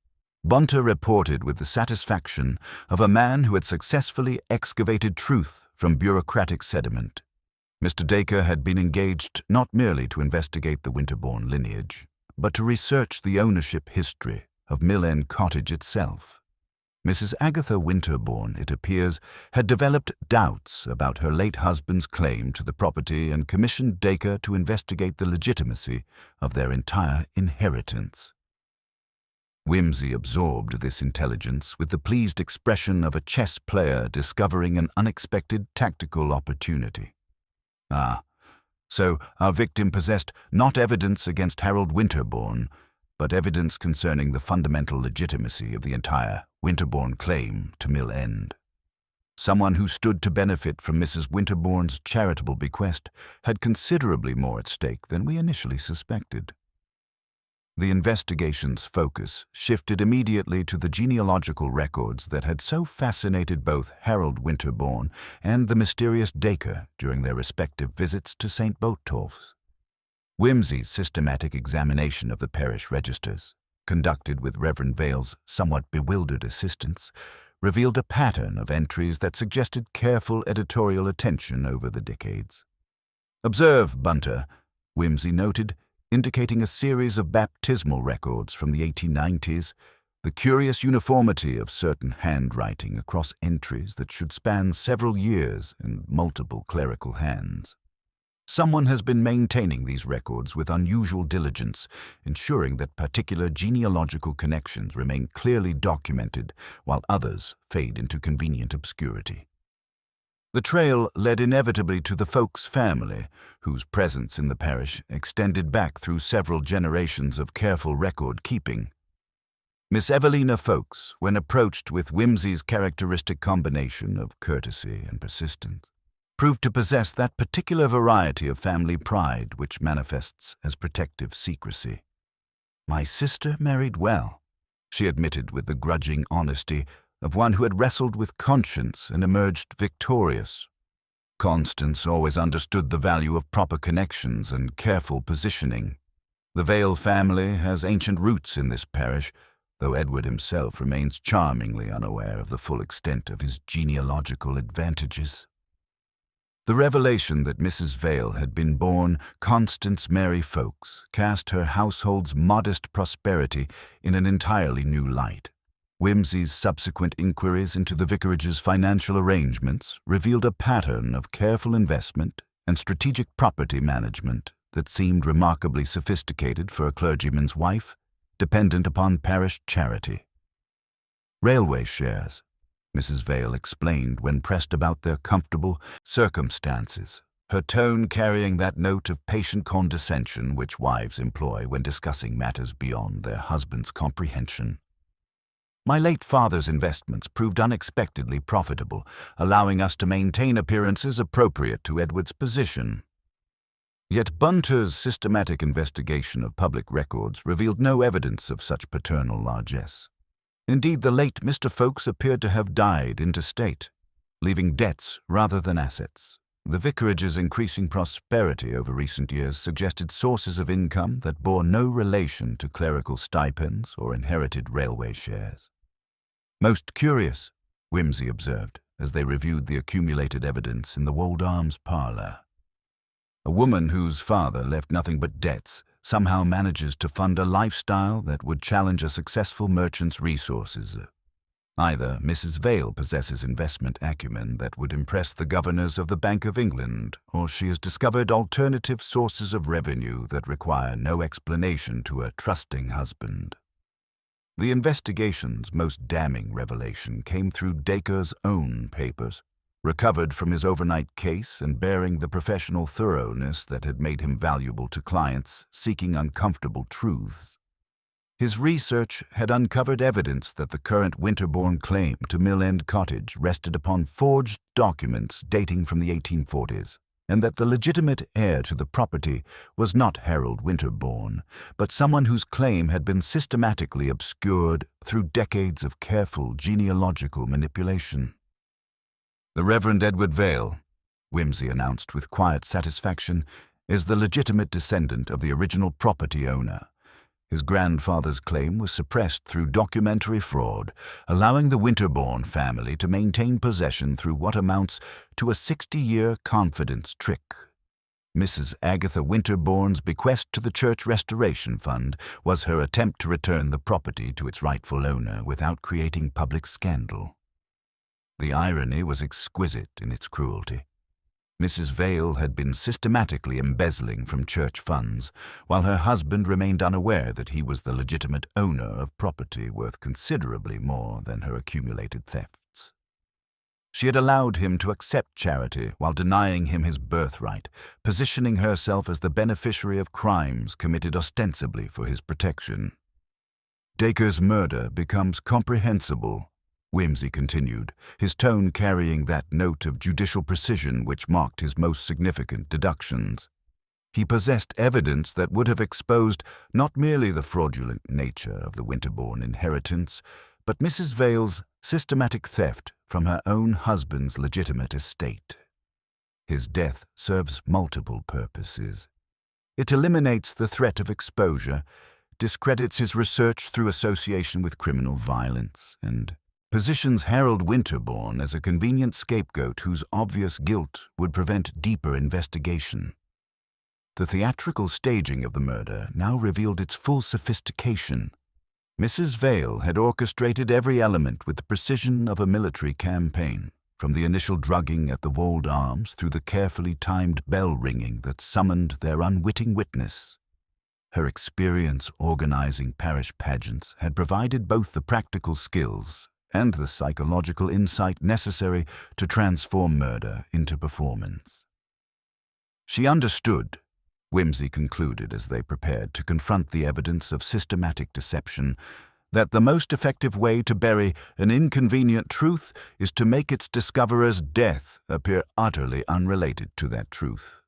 Speaker 1: Bunter reported with the satisfaction of a man who had successfully excavated truth from bureaucratic sediment. Mr. Dacre had been engaged not merely to investigate the Winterbourne lineage, but to research the ownership history of Mill End Cottage itself. Mrs. Agatha Winterbourne, it appears, had developed doubts about her late husband's claim to the property and commissioned Dacre to investigate the legitimacy of their entire inheritance. Wimsey absorbed this intelligence with the pleased expression of a chess player discovering an unexpected tactical opportunity. "Ah, so our victim possessed not evidence against Harold Winterbourne, but evidence concerning the fundamental legitimacy of the entire Winterbourne claim to Mill End. Someone who stood to benefit from Mrs. Winterbourne's charitable bequest had considerably more at stake than we initially suspected." The investigation's focus shifted immediately to the genealogical records that had so fascinated both Harold Winterbourne and the mysterious Dacre during their respective visits to St. Botolph's. Wimsey's systematic examination of the parish registers, conducted with Reverend Vale's somewhat bewildered assistance, revealed a pattern of entries that suggested careful editorial attention over the decades. "Observe, Bunter," Wimsey noted, indicating a series of baptismal records from the 1890s, the curious uniformity of certain handwriting across entries that should span several years in multiple clerical hands. Someone has been maintaining these records with unusual diligence, ensuring that particular genealogical connections remain clearly documented while others fade into convenient obscurity. The trail led inevitably to the Folkes family, whose presence in the parish extended back through several generations of careful record-keeping. Miss Evelina Folkes, when approached with Wimsey's characteristic combination of courtesy and persistence, proved to possess that particular variety of family pride which manifests as protective secrecy. "My sister married well," she admitted with the grudging honesty of one who had wrestled with conscience and emerged victorious. "Constance always understood the value of proper connections and careful positioning. The Vale family has ancient roots in this parish, though Edward himself remains charmingly unaware of the full extent of his genealogical advantages." The revelation that Mrs. Vale had been born Constance Mary Folkes cast her household's modest prosperity in an entirely new light. Wimsey's subsequent inquiries into the vicarage's financial arrangements revealed a pattern of careful investment and strategic property management that seemed remarkably sophisticated for a clergyman's wife, dependent upon parish charity. "Railway shares," Mrs. Vale explained when pressed about their comfortable circumstances, her tone carrying that note of patient condescension which wives employ when discussing matters beyond their husband's comprehension. "My late father's investments proved unexpectedly profitable, allowing us to maintain appearances appropriate to Edward's position." Yet Bunter's systematic investigation of public records revealed no evidence of such paternal largesse. Indeed, the late Mr. Folkes appeared to have died intestate. leaving debts rather than assets. The vicarage's increasing prosperity over recent years suggested sources of income that bore no relation to clerical stipends or inherited railway shares. "Most curious," Wimsey observed, as they reviewed the accumulated evidence in the Wold Arms parlour. "A woman whose father left nothing but debts somehow manages to fund a lifestyle that would challenge a successful merchant's resources. Either Mrs. Vale possesses investment acumen that would impress the governors of the Bank of England, or she has discovered alternative sources of revenue that require no explanation to a trusting husband." The investigation's most damning revelation came through Dacre's own papers, recovered from his overnight case and bearing the professional thoroughness that had made him valuable to clients seeking uncomfortable truths. His research had uncovered evidence that the current Winterbourne claim to Mill End Cottage rested upon forged documents dating from the 1840s, and that the legitimate heir to the property was not Harold Winterbourne, but someone whose claim had been systematically obscured through decades of careful genealogical manipulation. "The Reverend Edward Vale," Wimsey announced with quiet satisfaction, "is the legitimate descendant of the original property owner. His grandfather's claim was suppressed through documentary fraud, allowing the Winterbourne family to maintain possession through what amounts to a 60-year confidence trick. Mrs. Agatha Winterbourne's bequest to the Church Restoration Fund was her attempt to return the property to its rightful owner without creating public scandal." The irony was exquisite in its cruelty. Mrs. Vale had been systematically embezzling from church funds, while her husband remained unaware that he was the legitimate owner of property worth considerably more than her accumulated thefts. She had allowed him to accept charity while denying him his birthright, positioning herself as the beneficiary of crimes committed ostensibly for his protection. "Dacre's murder becomes comprehensible," Wimsey continued, his tone carrying that note of judicial precision which marked his most significant deductions. He possessed evidence that would have exposed not merely the fraudulent nature of the Winterbourne inheritance, but Mrs. Vale's systematic theft from her own husband's legitimate estate. His death serves multiple purposes. It eliminates the threat of exposure, discredits his research through association with criminal violence, and positions Harold Winterbourne as a convenient scapegoat whose obvious guilt would prevent deeper investigation. The theatrical staging of the murder now revealed its full sophistication. Mrs. Vale had orchestrated every element with the precision of a military campaign, from the initial drugging at the Wold Arms through the carefully timed bell ringing that summoned their unwitting witness. Her experience organizing parish pageants had provided both the practical skills and the psychological insight necessary to transform murder into performance. She understood, Wimsey concluded as they prepared to confront the evidence of systematic deception, that the most effective way to bury an inconvenient truth is to make its discoverer's death appear utterly unrelated to that truth.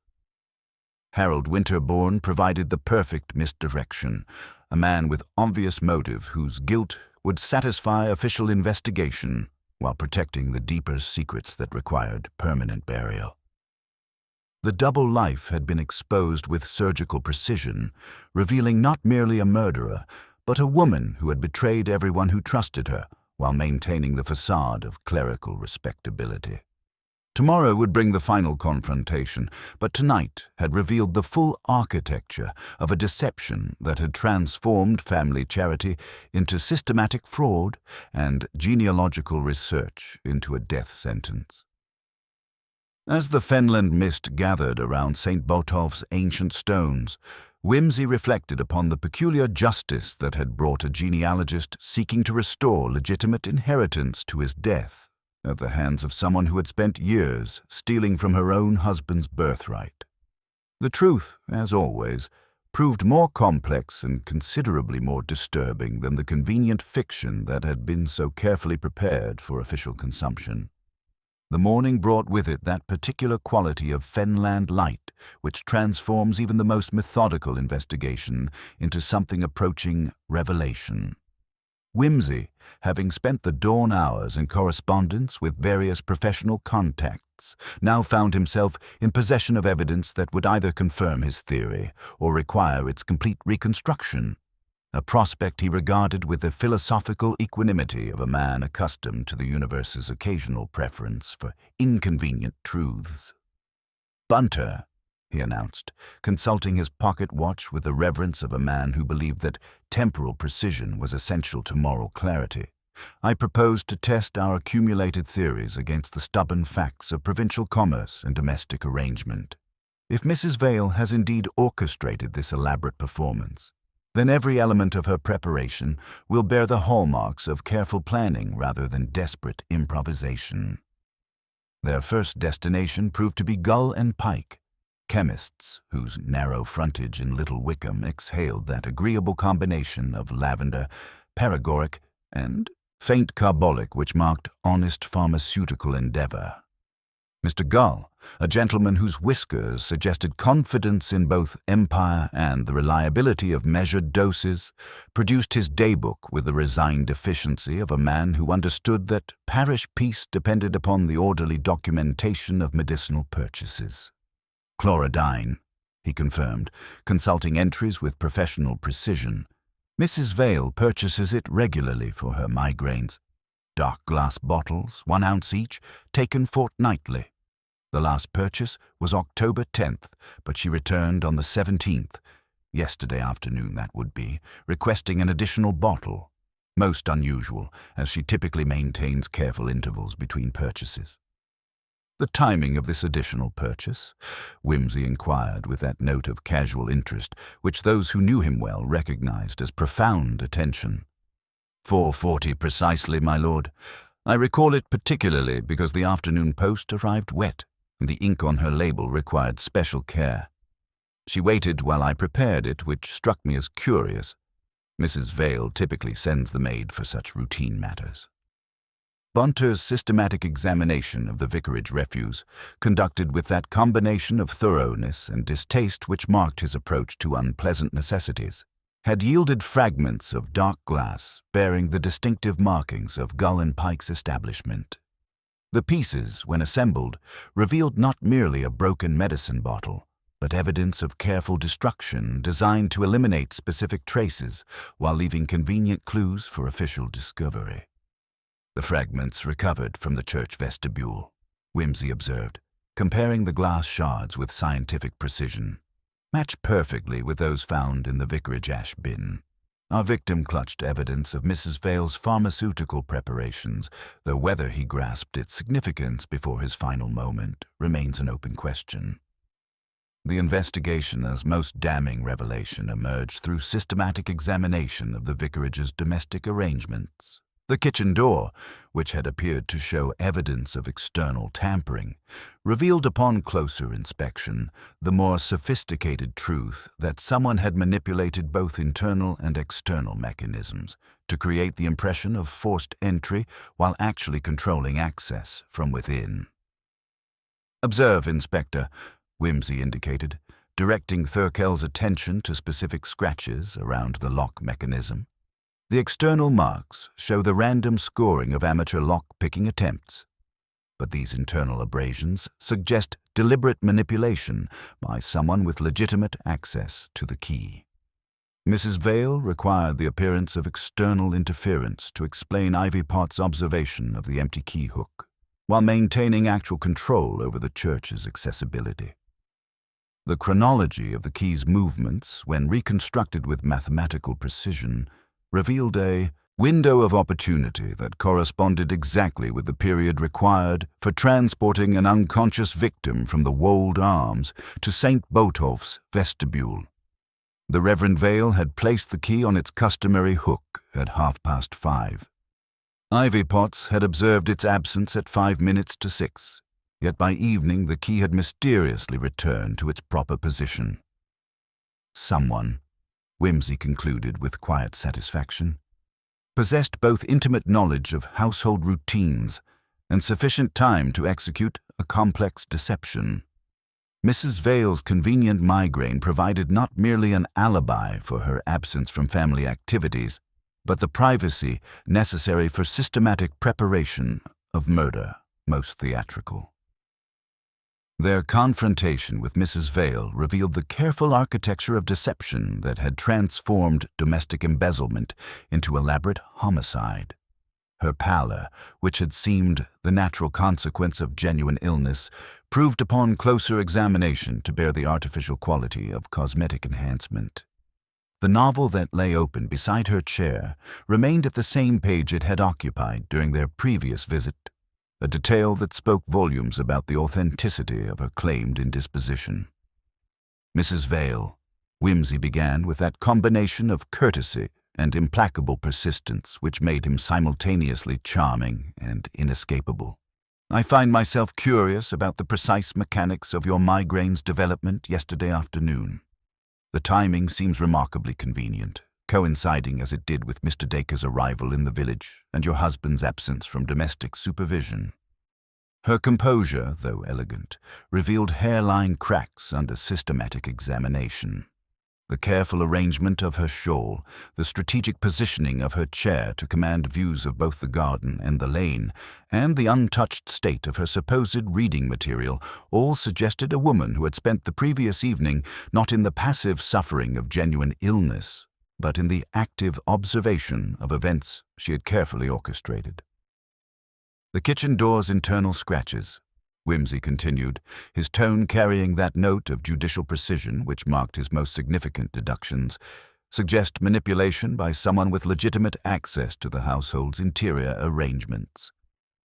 Speaker 1: Harold Winterbourne provided the perfect misdirection, a man with obvious motive whose guilt would satisfy official investigation while protecting the deeper secrets that required permanent burial. The double life had been exposed with surgical precision, revealing not merely a murderer, but a woman who had betrayed everyone who trusted her while maintaining the facade of clerical respectability. Tomorrow would bring the final confrontation, but tonight had revealed the full architecture of a deception that had transformed family charity into systematic fraud and genealogical research into a death sentence. As the fenland mist gathered around St. Botolph's ancient stones, Wimsey reflected upon the peculiar justice that had brought a genealogist seeking to restore legitimate inheritance to his death at the hands of someone who had spent years stealing from her own husband's birthright. The truth, as always, proved more complex and considerably more disturbing than the convenient fiction that had been so carefully prepared for official consumption. The morning brought with it that particular quality of fenland light which transforms even the most methodical investigation into something approaching revelation. Wimsey, having spent the dawn hours in correspondence with various professional contacts, now found himself in possession of evidence that would either confirm his theory or require its complete reconstruction, a prospect he regarded with the philosophical equanimity of a man accustomed to the universe's occasional preference for inconvenient truths. "Bunter," he announced, consulting his pocket watch with the reverence of a man who believed that temporal precision was essential to moral clarity, "I propose to test our accumulated theories against the stubborn facts of provincial commerce and domestic arrangement. If Mrs. Vale has indeed orchestrated this elaborate performance, then every element of her preparation will bear the hallmarks of careful planning rather than desperate improvisation." Their first destination proved to be Gull and Pike, chemists whose narrow frontage in Little Wickham exhaled that agreeable combination of lavender, paregoric, and faint carbolic which marked honest pharmaceutical endeavor. Mr. Gull, a gentleman whose whiskers suggested confidence in both empire and the reliability of measured doses, produced his daybook with the resigned efficiency of a man who understood that parish peace depended upon the orderly documentation of medicinal purchases. "Chlorodyne," he confirmed, consulting entries with professional precision. "Mrs. Vale purchases it regularly for her migraines. Dark glass bottles, 1 ounce each, taken fortnightly. The last purchase was October 10th, but she returned on the 17th, yesterday afternoon that would be, requesting an additional bottle. Most unusual, as she typically maintains careful intervals between purchases." "The timing of this additional purchase?" Wimsey inquired with that note of casual interest which those who knew him well recognized as profound attention. 4:40 precisely, my lord. I recall it particularly because the afternoon post arrived wet, and the ink on her label required special care. She waited while I prepared it, which struck me as curious. Mrs. Vale typically sends the maid for such routine matters. Bunter's systematic examination of the vicarage refuse, conducted with that combination of thoroughness and distaste which marked his approach to unpleasant necessities, had yielded fragments of dark glass bearing the distinctive markings of Gull and Pike's establishment. The pieces, when assembled, revealed not merely a broken medicine bottle, but evidence of careful destruction designed to eliminate specific traces while leaving convenient clues for official discovery. "The fragments recovered from the church vestibule," Wimsey observed, comparing the glass shards with scientific precision, "match perfectly with those found in the vicarage ash bin. Our victim clutched evidence of Mrs. Vale's pharmaceutical preparations, though whether he grasped its significance before his final moment remains an open question." The investigation's most damning revelation emerged through systematic examination of the vicarage's domestic arrangements. The kitchen door, which had appeared to show evidence of external tampering, revealed upon closer inspection the more sophisticated truth that someone had manipulated both internal and external mechanisms to create the impression of forced entry while actually controlling access from within. "Observe, Inspector," Wimsey indicated, directing Thurkell's attention to specific scratches around the lock mechanism. "The external marks show the random scoring of amateur lock-picking attempts, but these internal abrasions suggest deliberate manipulation by someone with legitimate access to the key. Mrs. Vale required the appearance of external interference to explain Ivy Potts' observation of the empty key hook, while maintaining actual control over the church's accessibility. The chronology of the key's movements, when reconstructed with mathematical precision, revealed a window of opportunity that corresponded exactly with the period required for transporting an unconscious victim from the Wold Arms to St. Botolph's Vestibule. The Reverend Vale had placed the key on its customary hook at 5:30. Ivy Potts had observed its absence at 6:05, yet by evening the key had mysteriously returned to its proper position. Someone, Wimsey concluded with quiet satisfaction, possessed both intimate knowledge of household routines and sufficient time to execute a complex deception. Mrs. Vale's convenient migraine provided not merely an alibi for her absence from family activities, but the privacy necessary for systematic preparation of murder most theatrical. Their confrontation with Mrs. Vale revealed the careful architecture of deception that had transformed domestic embezzlement into elaborate homicide. Her pallor, which had seemed the natural consequence of genuine illness, proved upon closer examination to bear the artificial quality of cosmetic enhancement. The novel that lay open beside her chair remained at the same page it had occupied during their previous visit, a detail that spoke volumes about the authenticity of her claimed indisposition. Mrs. Vale, Wimsey began with that combination of courtesy and implacable persistence which made him simultaneously charming and inescapable. I find myself curious about the precise mechanics of your migraine's development yesterday afternoon. The timing seems remarkably convenient, coinciding as it did with Mr. Dacre's arrival in the village and your husband's absence from domestic supervision. Her composure, though elegant, revealed hairline cracks under systematic examination. The careful arrangement of her shawl, the strategic positioning of her chair to command views of both the garden and the lane, and the untouched state of her supposed reading material all suggested a woman who had spent the previous evening not in the passive suffering of genuine illness, but in the active observation of events she had carefully orchestrated. The kitchen door's internal scratches, Wimsey continued, his tone carrying that note of judicial precision which marked his most significant deductions, suggest manipulation by someone with legitimate access to the household's interior arrangements.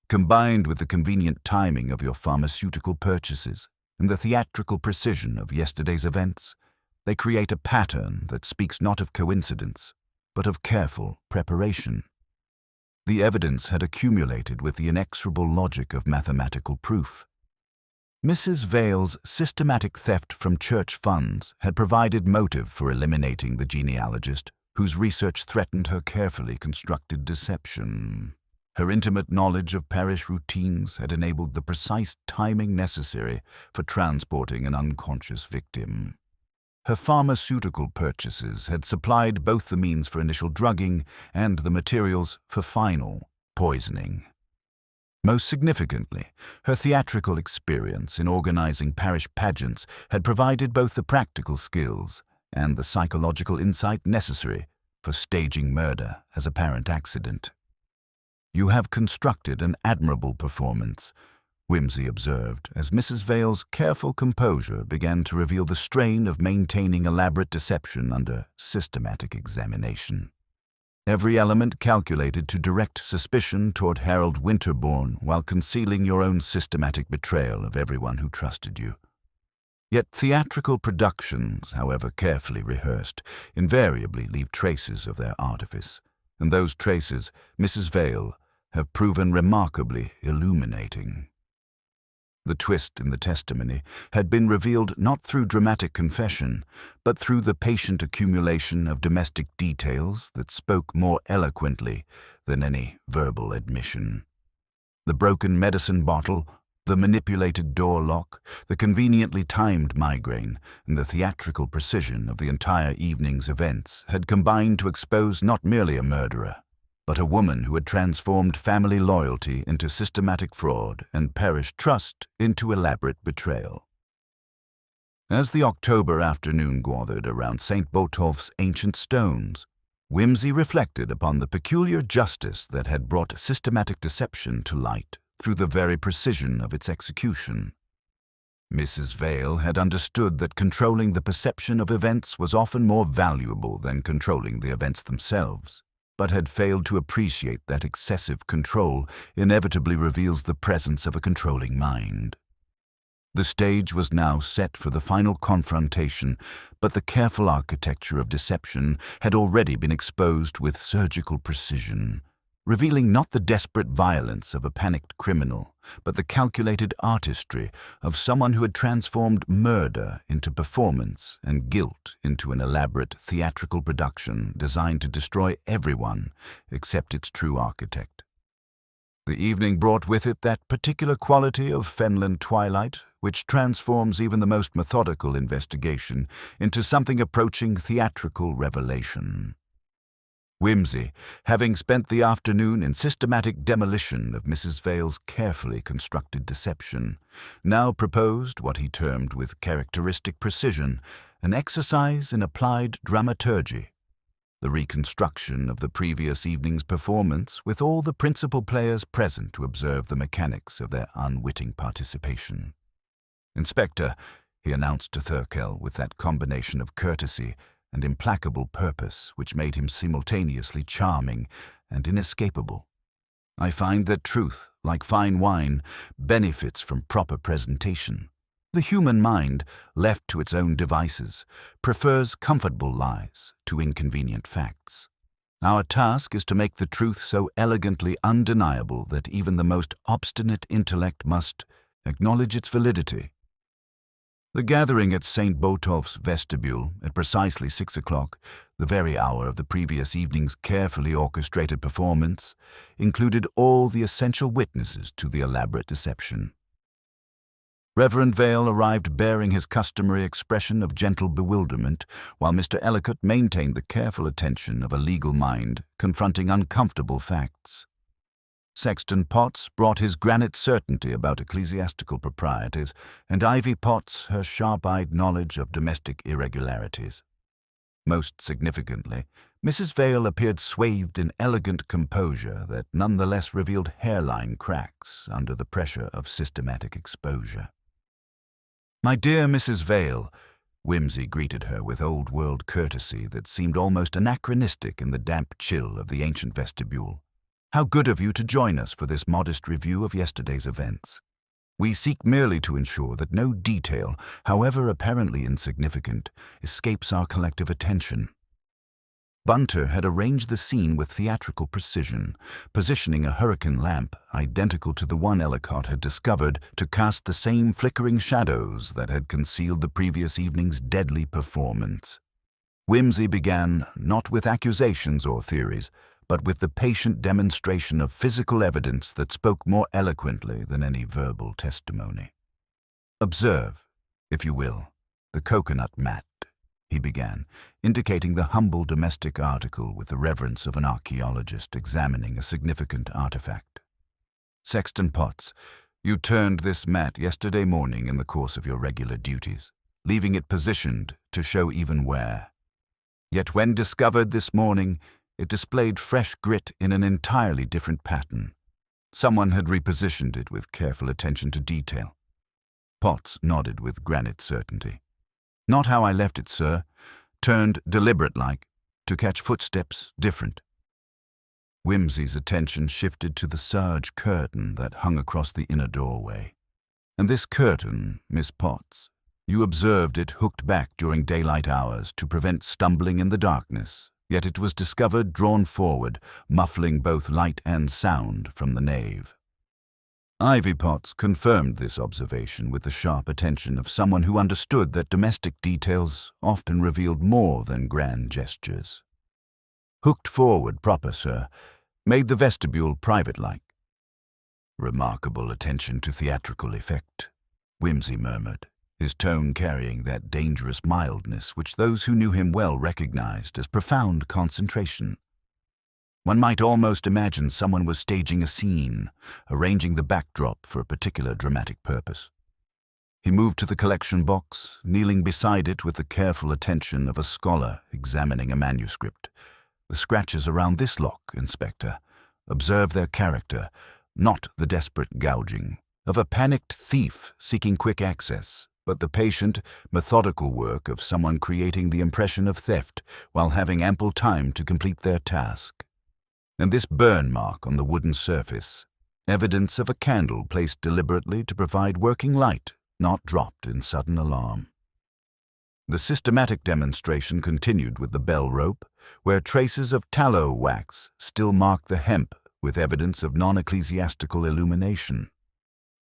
Speaker 1: Combined with the convenient timing of your pharmaceutical purchases and the theatrical precision of yesterday's events, they create a pattern that speaks not of coincidence, but of careful preparation. The evidence had accumulated with the inexorable logic of mathematical proof. Mrs. Vale's systematic theft from church funds had provided motive for eliminating the genealogist, whose research threatened her carefully constructed deception. Her intimate knowledge of parish routines had enabled the precise timing necessary for transporting an unconscious victim. Her pharmaceutical purchases had supplied both the means for initial drugging and the materials for final poisoning. Most significantly, her theatrical experience in organizing parish pageants had provided both the practical skills and the psychological insight necessary for staging murder as apparent accident. "You have constructed an admirable performance," Wimsey observed, as Mrs. Vale's careful composure began to reveal the strain of maintaining elaborate deception under systematic examination. Every element calculated to direct suspicion toward Harold Winterbourne while concealing your own systematic betrayal of everyone who trusted you. Yet theatrical productions, however carefully rehearsed, invariably leave traces of their artifice, and those traces, Mrs. Vale, have proven remarkably illuminating. The twist in the testimony had been revealed not through dramatic confession, but through the patient accumulation of domestic details that spoke more eloquently than any verbal admission. The broken medicine bottle, the manipulated door lock, the conveniently timed migraine, and the theatrical precision of the entire evening's events had combined to expose not merely a murderer, but a woman who had transformed family loyalty into systematic fraud and parish trust into elaborate betrayal. As the October afternoon gathered around St. Botolph's ancient stones, Wimsey reflected upon the peculiar justice that had brought systematic deception to light through the very precision of its execution. Mrs. Vale had understood that controlling the perception of events was often more valuable than controlling the events themselves, but had failed to appreciate that excessive control inevitably reveals the presence of a controlling mind. The stage was now set for the final confrontation, but the careful architecture of deception had already been exposed with surgical precision, revealing not the desperate violence of a panicked criminal, but the calculated artistry of someone who had transformed murder into performance and guilt into an elaborate theatrical production designed to destroy everyone except its true architect. The evening brought with it that particular quality of Fenland twilight which transforms even the most methodical investigation into something approaching theatrical revelation. Wimsey, having spent the afternoon in systematic demolition of Mrs. Vale's carefully constructed deception, now proposed what he termed with characteristic precision an exercise in applied dramaturgy, the reconstruction of the previous evening's performance with all the principal players present to observe the mechanics of their unwitting participation. "Inspector," he announced to Thurkel with that combination of courtesy and implacable purpose which made him simultaneously charming and inescapable, "I find that truth, like fine wine, benefits from proper presentation. The human mind, left to its own devices, prefers comfortable lies to inconvenient facts. Our task is to make the truth so elegantly undeniable that even the most obstinate intellect must acknowledge its validity." The gathering at St. Botolph's Vestibule at precisely 6 o'clock, the very hour of the previous evening's carefully orchestrated performance, included all the essential witnesses to the elaborate deception. Reverend Vale arrived bearing his customary expression of gentle bewilderment, while Mr. Ellicott maintained the careful attention of a legal mind confronting uncomfortable facts. Sexton Potts brought his granite certainty about ecclesiastical proprieties, and Ivy Potts her sharp-eyed knowledge of domestic irregularities. Most significantly, Mrs. Vale appeared swathed in elegant composure that nonetheless revealed hairline cracks under the pressure of systematic exposure. "My dear Mrs. Vale," Wimsey greeted her with old-world courtesy that seemed almost anachronistic in the damp chill of the ancient vestibule. "How good of you to join us for this modest review of yesterday's events. We seek merely to ensure that no detail, however apparently insignificant, escapes our collective attention." Bunter had arranged the scene with theatrical precision, positioning a hurricane lamp identical to the one Ellicott had discovered to cast the same flickering shadows that had concealed the previous evening's deadly performance. Wimsey began not with accusations or theories, but with the patient demonstration of physical evidence that spoke more eloquently than any verbal testimony. "Observe, if you will, the coconut mat," he began, indicating the humble domestic article with the reverence of an archaeologist examining a significant artifact. "Sexton Potts, you turned this mat yesterday morning in the course of your regular duties, leaving it positioned to show even wear. Yet when discovered this morning, it displayed fresh grit in an entirely different pattern. Someone had repositioned it with careful attention to detail." Potts nodded with granite certainty. "Not how I left it, sir. Turned deliberate-like, to catch footsteps different." Wimsey's attention shifted to the serge curtain that hung across the inner doorway. "And this curtain, Miss Potts, you observed it hooked back during daylight hours to prevent stumbling in the darkness, yet it was discovered drawn forward, muffling both light and sound from the nave." Ivy Potts confirmed this observation with the sharp attention of someone who understood that domestic details often revealed more than grand gestures. "Hooked forward proper, sir. Made the vestibule private-like." "Remarkable attention to theatrical effect," Wimsey murmured, his tone carrying that dangerous mildness which those who knew him well recognized as profound concentration. "One might almost imagine someone was staging a scene, arranging the backdrop for a particular dramatic purpose." He moved to the collection box, kneeling beside it with the careful attention of a scholar examining a manuscript. "The scratches around this lock, Inspector. Observe their character, not the desperate gouging of a panicked thief seeking quick access, but the patient, methodical work of someone creating the impression of theft while having ample time to complete their task. And this burn mark on the wooden surface, evidence of a candle placed deliberately to provide working light, not dropped in sudden alarm." The systematic demonstration continued with the bell rope, where traces of tallow wax still marked the hemp with evidence of non-ecclesiastical illumination.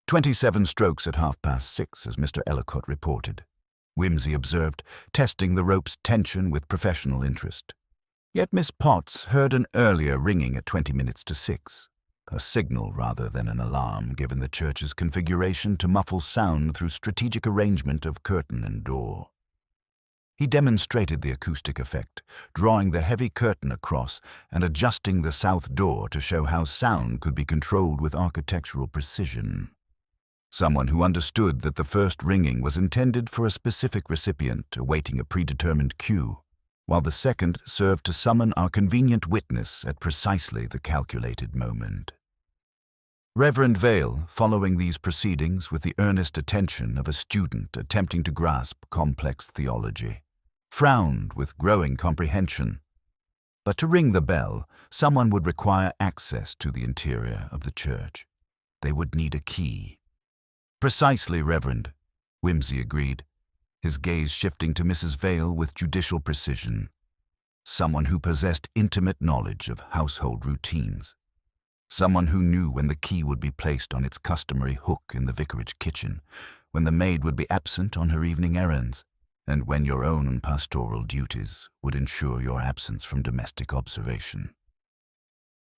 Speaker 1: 27 strokes at 6:30, as Mr. Ellicott reported, Wimsey observed, testing the rope's tension with professional interest. Yet Miss Potts heard an earlier ringing at 20 minutes to 6, a signal rather than an alarm given the church's configuration to muffle sound through strategic arrangement of curtain and door. He demonstrated the acoustic effect, drawing the heavy curtain across and adjusting the south door to show how sound could be controlled with architectural precision. Someone who understood that the first ringing was intended for a specific recipient awaiting a predetermined cue, while the second served to summon our convenient witness at precisely the calculated moment. Reverend Vale, following these proceedings with the earnest attention of a student attempting to grasp complex theology, frowned with growing comprehension. But to ring the bell, someone would require access to the interior of the church. They would need a key. "Precisely, Reverend," Wimsey agreed, his gaze shifting to Mrs. Vale with judicial precision. Someone who possessed intimate knowledge of household routines. Someone who knew when the key would be placed on its customary hook in the vicarage kitchen, when the maid would be absent on her evening errands, and when your own pastoral duties would ensure your absence from domestic observation.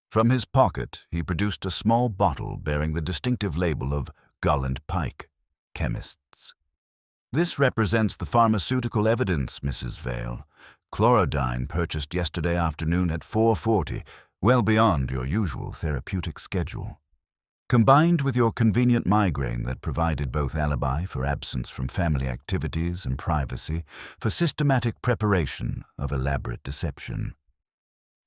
Speaker 1: From his pocket, he produced a small bottle bearing the distinctive label of Gull and Pike, chemists. "This represents the pharmaceutical evidence, Mrs. Vale. Chlorodyne purchased yesterday afternoon at 4:40, well beyond your usual therapeutic schedule. Combined with your convenient migraine that provided both alibi for absence from family activities and privacy for systematic preparation of elaborate deception."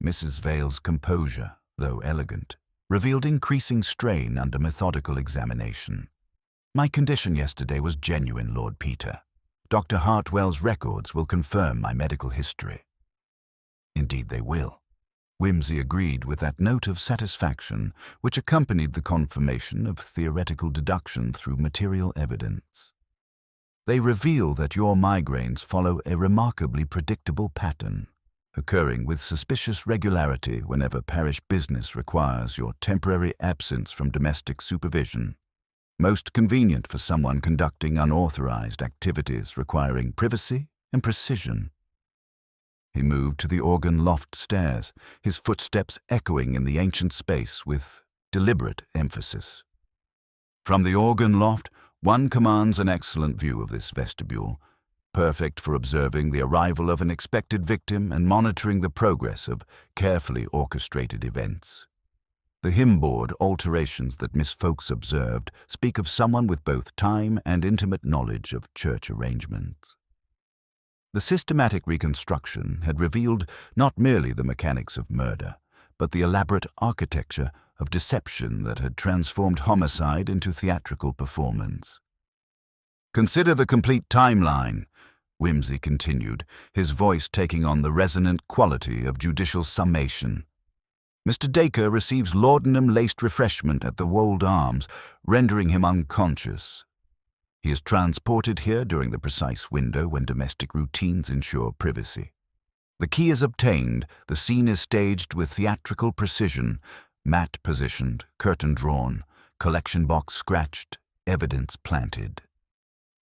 Speaker 1: Mrs. Vale's composure, though elegant, revealed increasing strain under methodical examination. "My condition yesterday was genuine, Lord Peter. Dr. Hartwell's records will confirm my medical history." "Indeed they will." Wimsey agreed with that note of satisfaction which accompanied the confirmation of theoretical deduction through material evidence. "They reveal that your migraines follow a remarkably predictable pattern, occurring with suspicious regularity whenever parish business requires your temporary absence from domestic supervision. Most convenient for someone conducting unauthorized activities requiring privacy and precision." He moved to the organ loft stairs, his footsteps echoing in the ancient space with deliberate emphasis. From the organ loft, one commands an excellent view of this vestibule, perfect for observing the arrival of an expected victim and monitoring the progress of carefully orchestrated events. The hymnboard alterations that Miss Fowkes observed speak of someone with both time and intimate knowledge of church arrangements. The systematic reconstruction had revealed not merely the mechanics of murder, but the elaborate architecture of deception that had transformed homicide into theatrical performance. "Consider the complete timeline," Wimsey continued, his voice taking on the resonant quality of judicial summation. "Mr. Dacre receives laudanum-laced refreshment at the Wold Arms, rendering him unconscious. He is transported here during the precise window when domestic routines ensure privacy. The key is obtained, the scene is staged with theatrical precision, mat positioned, curtain drawn, collection box scratched, evidence planted.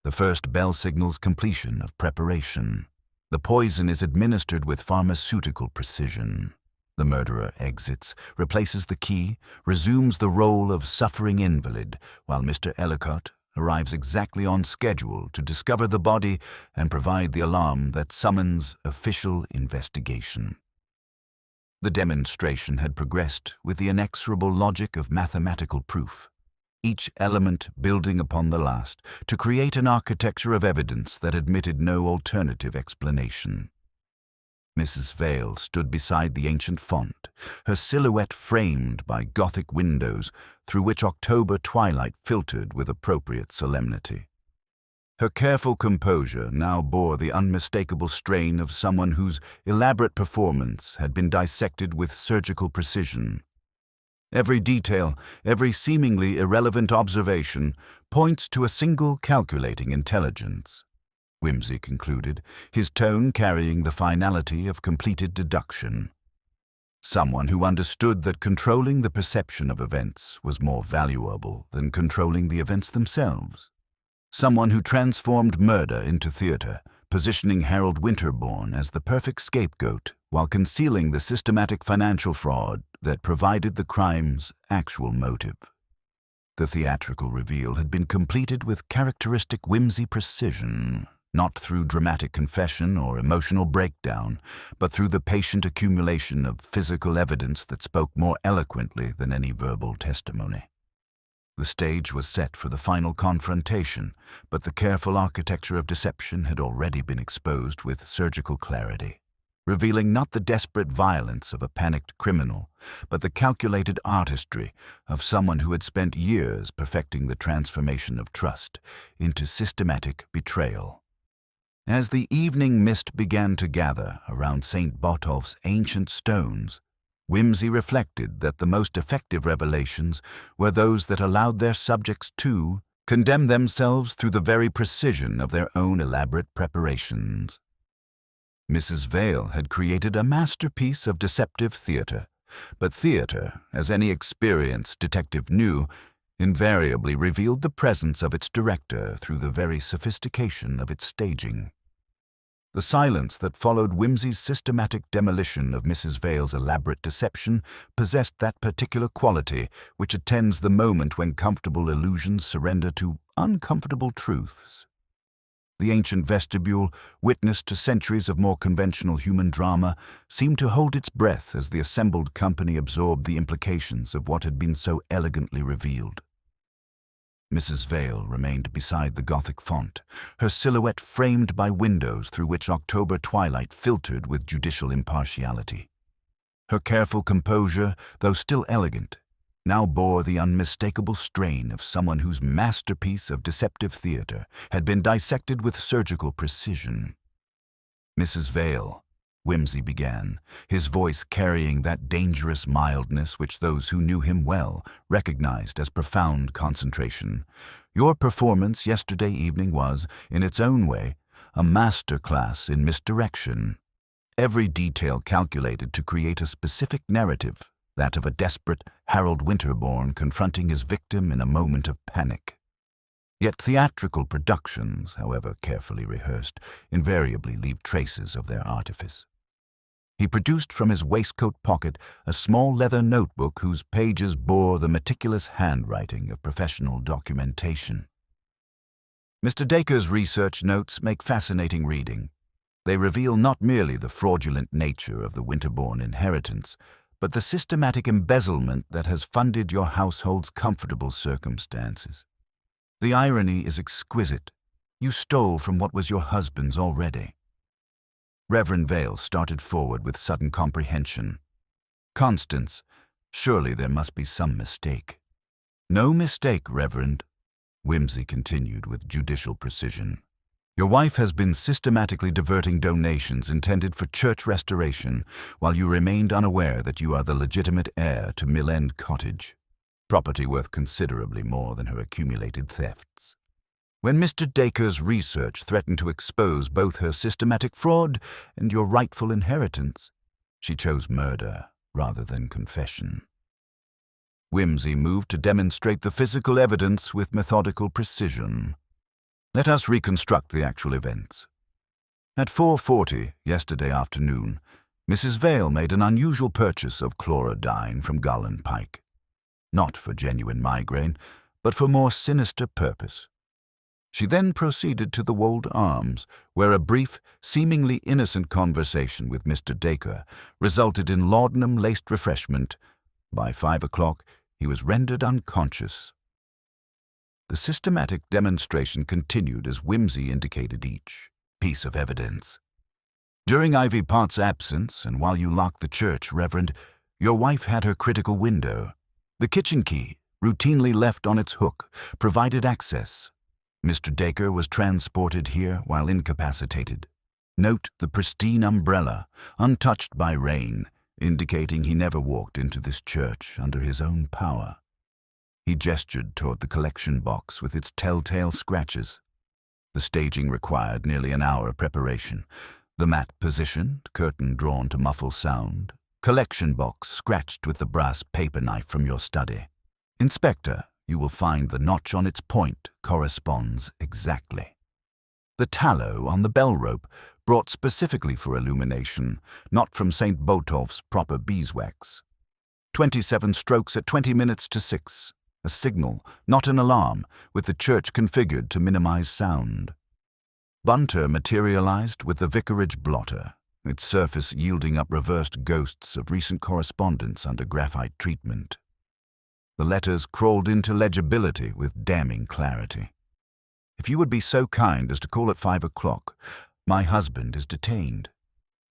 Speaker 1: The first bell signals completion of preparation. The poison is administered with pharmaceutical precision. The murderer exits, replaces the key, resumes the role of suffering invalid, while Mr. Ellicott arrives exactly on schedule to discover the body and provide the alarm that summons official investigation." The demonstration had progressed with the inexorable logic of mathematical proof, each element building upon the last to create an architecture of evidence that admitted no alternative explanation. Mrs. Vale stood beside the ancient font, her silhouette framed by Gothic windows through which October twilight filtered with appropriate solemnity. Her careful composure now bore the unmistakable strain of someone whose elaborate performance had been dissected with surgical precision. Every detail, every seemingly irrelevant observation, points to a single calculating intelligence, Wimsey concluded, his tone carrying the finality of completed deduction. Someone who understood that controlling the perception of events was more valuable than controlling the events themselves. Someone who transformed murder into theater, positioning Harold Winterbourne as the perfect scapegoat while concealing the systematic financial fraud that provided the crime's actual motive. The theatrical reveal had been completed with characteristic whimsy precision, not through dramatic confession or emotional breakdown, but through the patient accumulation of physical evidence that spoke more eloquently than any verbal testimony. The stage was set for the final confrontation, but the careful architecture of deception had already been exposed with surgical clarity, revealing not the desperate violence of a panicked criminal, but the calculated artistry of someone who had spent years perfecting the transformation of trust into systematic betrayal. As the evening mist began to gather around St. Botolph's ancient stones, Wimsey reflected that the most effective revelations were those that allowed their subjects to condemn themselves through the very precision of their own elaborate preparations. Mrs. Vale had created a masterpiece of deceptive theater, but theater, as any experienced detective knew, invariably revealed the presence of its director through the very sophistication of its staging. The silence that followed Wimsey's systematic demolition of Mrs. Vale's elaborate deception possessed that particular quality which attends the moment when comfortable illusions surrender to uncomfortable truths. The ancient vestibule, witness to centuries of more conventional human drama, seemed to hold its breath as the assembled company absorbed the implications of what had been so elegantly revealed. Mrs. Vale remained beside the Gothic font, her silhouette framed by windows through which October twilight filtered with judicial impartiality. Her careful composure, though still elegant, now bore the unmistakable strain of someone whose masterpiece of deceptive theater had been dissected with surgical precision. "Mrs. Vale," Wimsey began, his voice carrying that dangerous mildness which those who knew him well recognized as profound concentration, "your performance yesterday evening was, in its own way, a master class in misdirection. Every detail calculated to create a specific narrative, that of a desperate Harold Winterbourne confronting his victim in a moment of panic. Yet theatrical productions, however carefully rehearsed, invariably leave traces of their artifice." He produced from his waistcoat pocket a small leather notebook whose pages bore the meticulous handwriting of professional documentation. Mr. Dacre's research notes make fascinating reading. They reveal not merely the fraudulent nature of the Winterbourne inheritance, but the systematic embezzlement that has funded your household's comfortable circumstances. The irony is exquisite. You stole from what was your husband's already. Reverend Vale started forward with sudden comprehension. "Constance, surely there must be some mistake." "No mistake, Reverend," Wimsey continued with judicial precision. "Your wife has been systematically diverting donations intended for church restoration while you remained unaware that you are the legitimate heir to Mill End Cottage, property worth considerably more than her accumulated thefts. When Mr. Dacre's research threatened to expose both her systematic fraud and your rightful inheritance, she chose murder rather than confession." Wimsey moved to demonstrate the physical evidence with methodical precision. "Let us reconstruct the actual events. At 4:40 yesterday afternoon, Mrs. Vale made an unusual purchase of chlorodyne from Garland Pike. Not for genuine migraine, but for more sinister purpose. She then proceeded to the Wold Arms, where a brief, seemingly innocent conversation with Mr. Dacre resulted in laudanum-laced refreshment. By 5 o'clock, he was rendered unconscious. The systematic demonstration continued as Wimsey indicated each piece of evidence. "During Ivy Pott's absence, and while you locked the church, Reverend, your wife had her critical window. The kitchen key, routinely left on its hook, provided access. Mr. Dacre was transported here while incapacitated. Note the pristine umbrella, untouched by rain, indicating he never walked into this church under his own power." He gestured toward the collection box with its telltale scratches. The staging required nearly an hour of preparation. The mat positioned, curtain drawn to muffle sound, collection box scratched with the brass paper knife from your study. Inspector, you will find the notch on its point corresponds exactly. The tallow on the bell rope, brought specifically for illumination, not from St. Botolph's proper beeswax. 27 strokes at 20 minutes to 6. A signal, not an alarm, with the church configured to minimize sound. Bunter materialized with the vicarage blotter, its surface yielding up reversed ghosts of recent correspondence under graphite treatment. The letters crawled into legibility with damning clarity. If you would be so kind as to call at 5 o'clock, my husband is detained.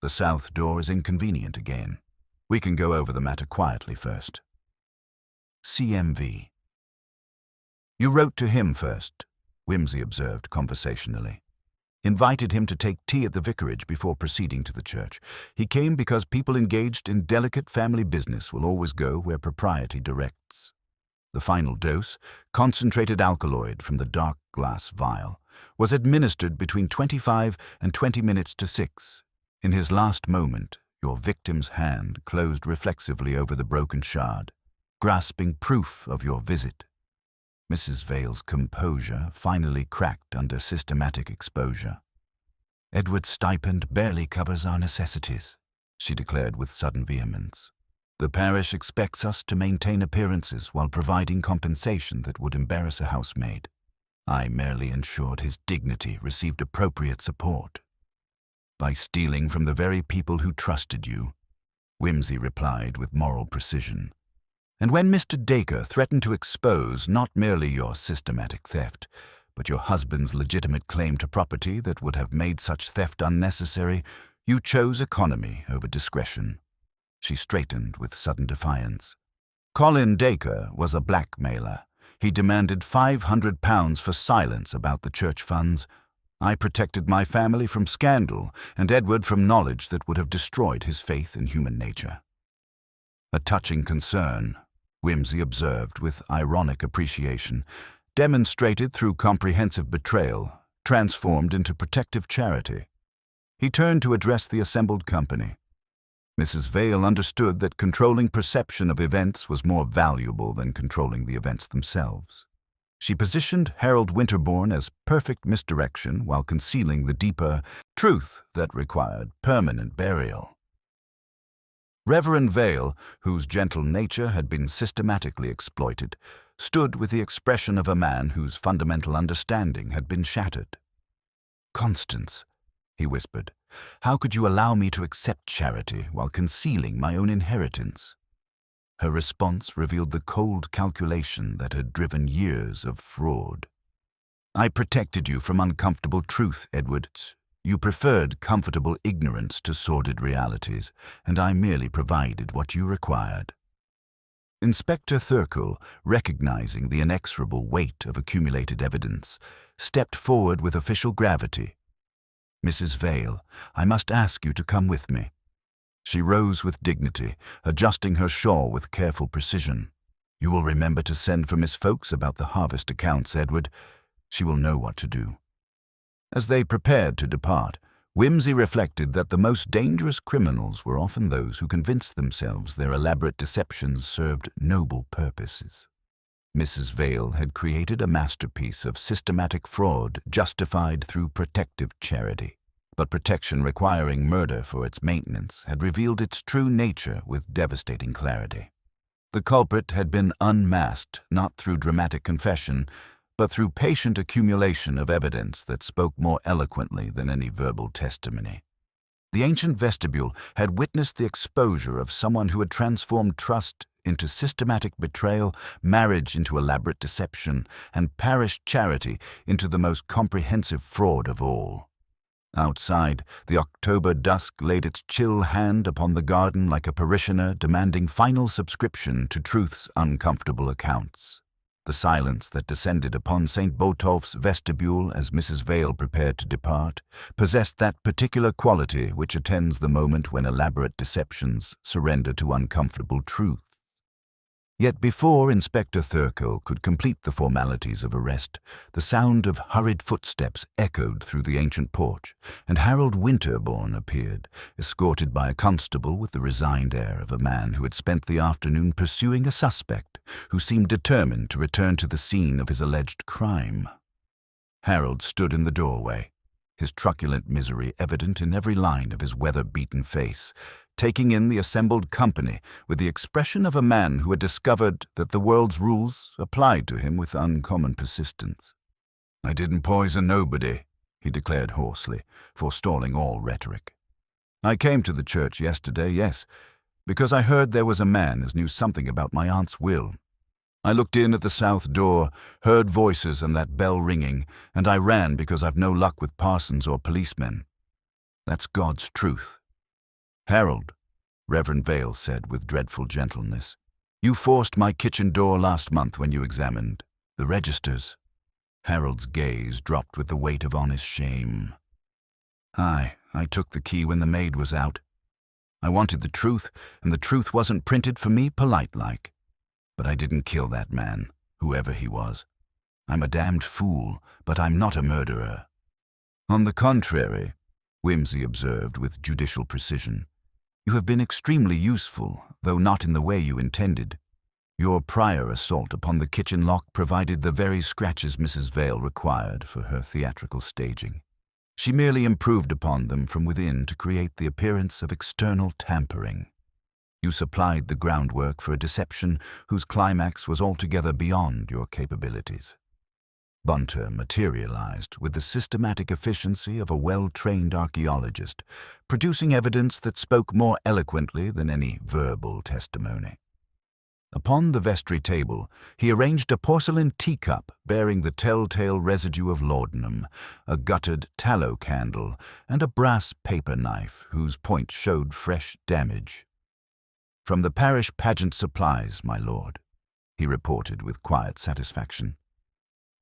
Speaker 1: The south door is inconvenient again. We can go over the matter quietly first. CMV. You wrote to him first, Wimsey observed conversationally. Invited him to take tea at the vicarage before proceeding to the church. He came because people engaged in delicate family business will always go where propriety directs. The final dose, concentrated alkaloid from the dark glass vial, was administered between 25 and 20 minutes to 6. In his last moment, your victim's hand closed reflexively over the broken shard, grasping proof of your visit. Mrs. Vale's composure finally cracked under systematic exposure. Edward's stipend barely covers our necessities, she declared with sudden vehemence. The parish expects us to maintain appearances while providing compensation that would embarrass a housemaid. I merely ensured his dignity received appropriate support. By stealing from the very people who trusted you, Wimsey replied with moral precision. And when Mr. Dacre threatened to expose not merely your systematic theft, but your husband's legitimate claim to property that would have made such theft unnecessary, you chose economy over discretion. She straightened with sudden defiance. Colin Dacre was a blackmailer. He demanded £500 for silence about the church funds. I protected my family from scandal and Edward from knowledge that would have destroyed his faith in human nature. A touching concern, Wimsey observed with ironic appreciation, demonstrated through comprehensive betrayal, transformed into protective charity. He turned to address the assembled company. Mrs. Vale understood that controlling perception of events was more valuable than controlling the events themselves. She positioned Harold Winterbourne as perfect misdirection while concealing the deeper truth that required permanent burial. Reverend Vale, whose gentle nature had been systematically exploited, stood with the expression of a man whose fundamental understanding had been shattered. "Constance," he whispered, "how could you allow me to accept charity while concealing my own inheritance?" Her response revealed the cold calculation that had driven years of fraud. "I protected you from uncomfortable truth, Edward. You preferred comfortable ignorance to sordid realities, and I merely provided what you required." Inspector Thurkell, recognizing the inexorable weight of accumulated evidence, stepped forward with official gravity. "Mrs. Vale, I must ask you to come with me." She rose with dignity, adjusting her shawl with careful precision. "You will remember to send for Miss Fowkes about the harvest accounts, Edward. She will know what to do." As they prepared to depart, Wimsey reflected that the most dangerous criminals were often those who convinced themselves their elaborate deceptions served noble purposes. Mrs. Vale had created a masterpiece of systematic fraud justified through protective charity, but protection requiring murder for its maintenance had revealed its true nature with devastating clarity. The culprit had been unmasked not through dramatic confession, but through patient accumulation of evidence that spoke more eloquently than any verbal testimony. The ancient Vestibule had witnessed the exposure of someone who had transformed trust into systematic betrayal, marriage into elaborate deception, and parish charity into the most comprehensive fraud of all. Outside, the October dusk laid its chill hand upon the garden like a parishioner demanding final subscription to truth's uncomfortable accounts. The silence that descended upon St. Botolph's vestibule as Mrs. Vale prepared to depart possessed that particular quality which attends the moment when elaborate deceptions surrender to uncomfortable truth. Yet before Inspector Thurkell could complete the formalities of arrest, the sound of hurried footsteps echoed through the ancient porch, and Harold Winterbourne appeared, escorted by a constable with the resigned air of a man who had spent the afternoon pursuing a suspect who seemed determined to return to the scene of his alleged crime. Harold stood in the doorway, his truculent misery evident in every line of his weather-beaten face, taking in the assembled company with the expression of a man who had discovered that the world's rules applied to him with uncommon persistence. "I didn't poison nobody," he declared hoarsely, forestalling all rhetoric. "I came to the church yesterday, yes, because I heard there was a man as knew something about my aunt's will. I looked in at the south door, heard voices and that bell ringing, and I ran because I've no luck with parsons or policemen. That's God's truth." "Harold," Reverend Vale said with dreadful gentleness, "you forced my kitchen door last month when you examined the registers." Harold's gaze dropped with the weight of honest shame. "Aye, I took the key when the maid was out. I wanted the truth, and the truth wasn't printed for me polite-like. But I didn't kill that man, whoever he was. I'm a damned fool, but I'm not a murderer." "On the contrary," Wimsey observed with judicial precision, "you have been extremely useful, though not in the way you intended. Your prior assault upon the kitchen lock provided the very scratches Mrs. Vale required for her theatrical staging. She merely improved upon them from within to create the appearance of external tampering. You supplied the groundwork for a deception whose climax was altogether beyond your capabilities. Bunter materialized with the systematic efficiency of a well-trained archaeologist, producing evidence that spoke more eloquently than any verbal testimony. Upon the vestry table, he arranged a porcelain teacup bearing the telltale residue of laudanum, a guttered tallow candle, and a brass paper knife whose point showed fresh damage. "From the parish pageant supplies, my lord," he reported with quiet satisfaction.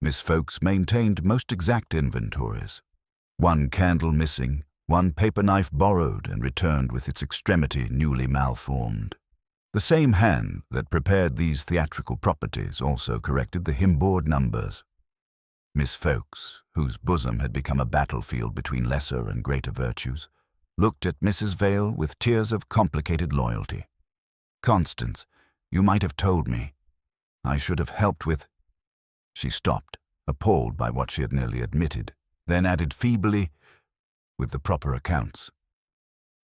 Speaker 1: Miss Fowkes maintained most exact inventories. One candle missing, one paper knife borrowed and returned with its extremity newly malformed. The same hand that prepared these theatrical properties also corrected the hymn-board numbers. Miss Fowkes, whose bosom had become a battlefield between lesser and greater virtues, looked at Mrs. Vale with tears of complicated loyalty. "Constance, you might have told me. I should have helped with—" She stopped, appalled by what she had nearly admitted, then added feebly, "with the proper accounts."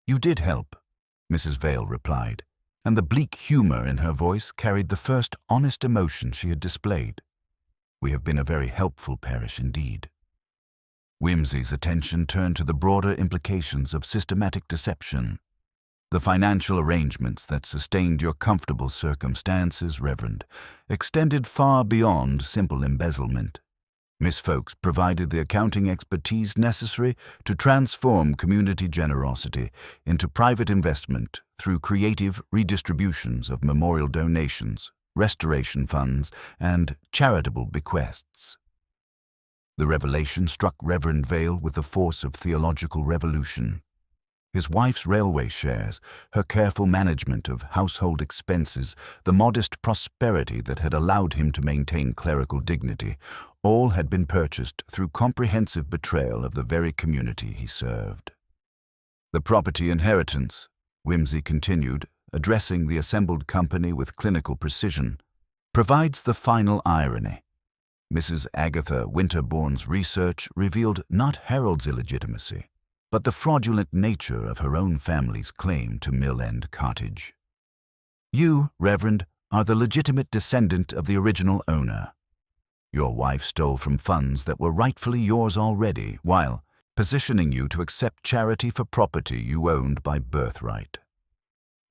Speaker 1: "You did help," Mrs. Vale replied, and the bleak humor in her voice carried the first honest emotion she had displayed. "We have been a very helpful parish indeed." Wimsey's attention turned to the broader implications of systematic deception. "The financial arrangements that sustained your comfortable circumstances, Reverend, extended far beyond simple embezzlement. Miss Fowkes provided the accounting expertise necessary to transform community generosity into private investment through creative redistributions of memorial donations, restoration funds, and charitable bequests." The revelation struck Reverend Vale with the force of theological revolution. His wife's railway shares, her careful management of household expenses, the modest prosperity that had allowed him to maintain clerical dignity, all had been purchased through comprehensive betrayal of the very community he served. "The property inheritance," Wimsey continued, addressing the assembled company with clinical precision, "provides the final irony. Mrs. Agatha Winterbourne's research revealed not Harold's illegitimacy, but the fraudulent nature of her own family's claim to Mill End Cottage. You, Reverend, are the legitimate descendant of the original owner. Your wife stole from funds that were rightfully yours already, while positioning you to accept charity for property you owned by birthright."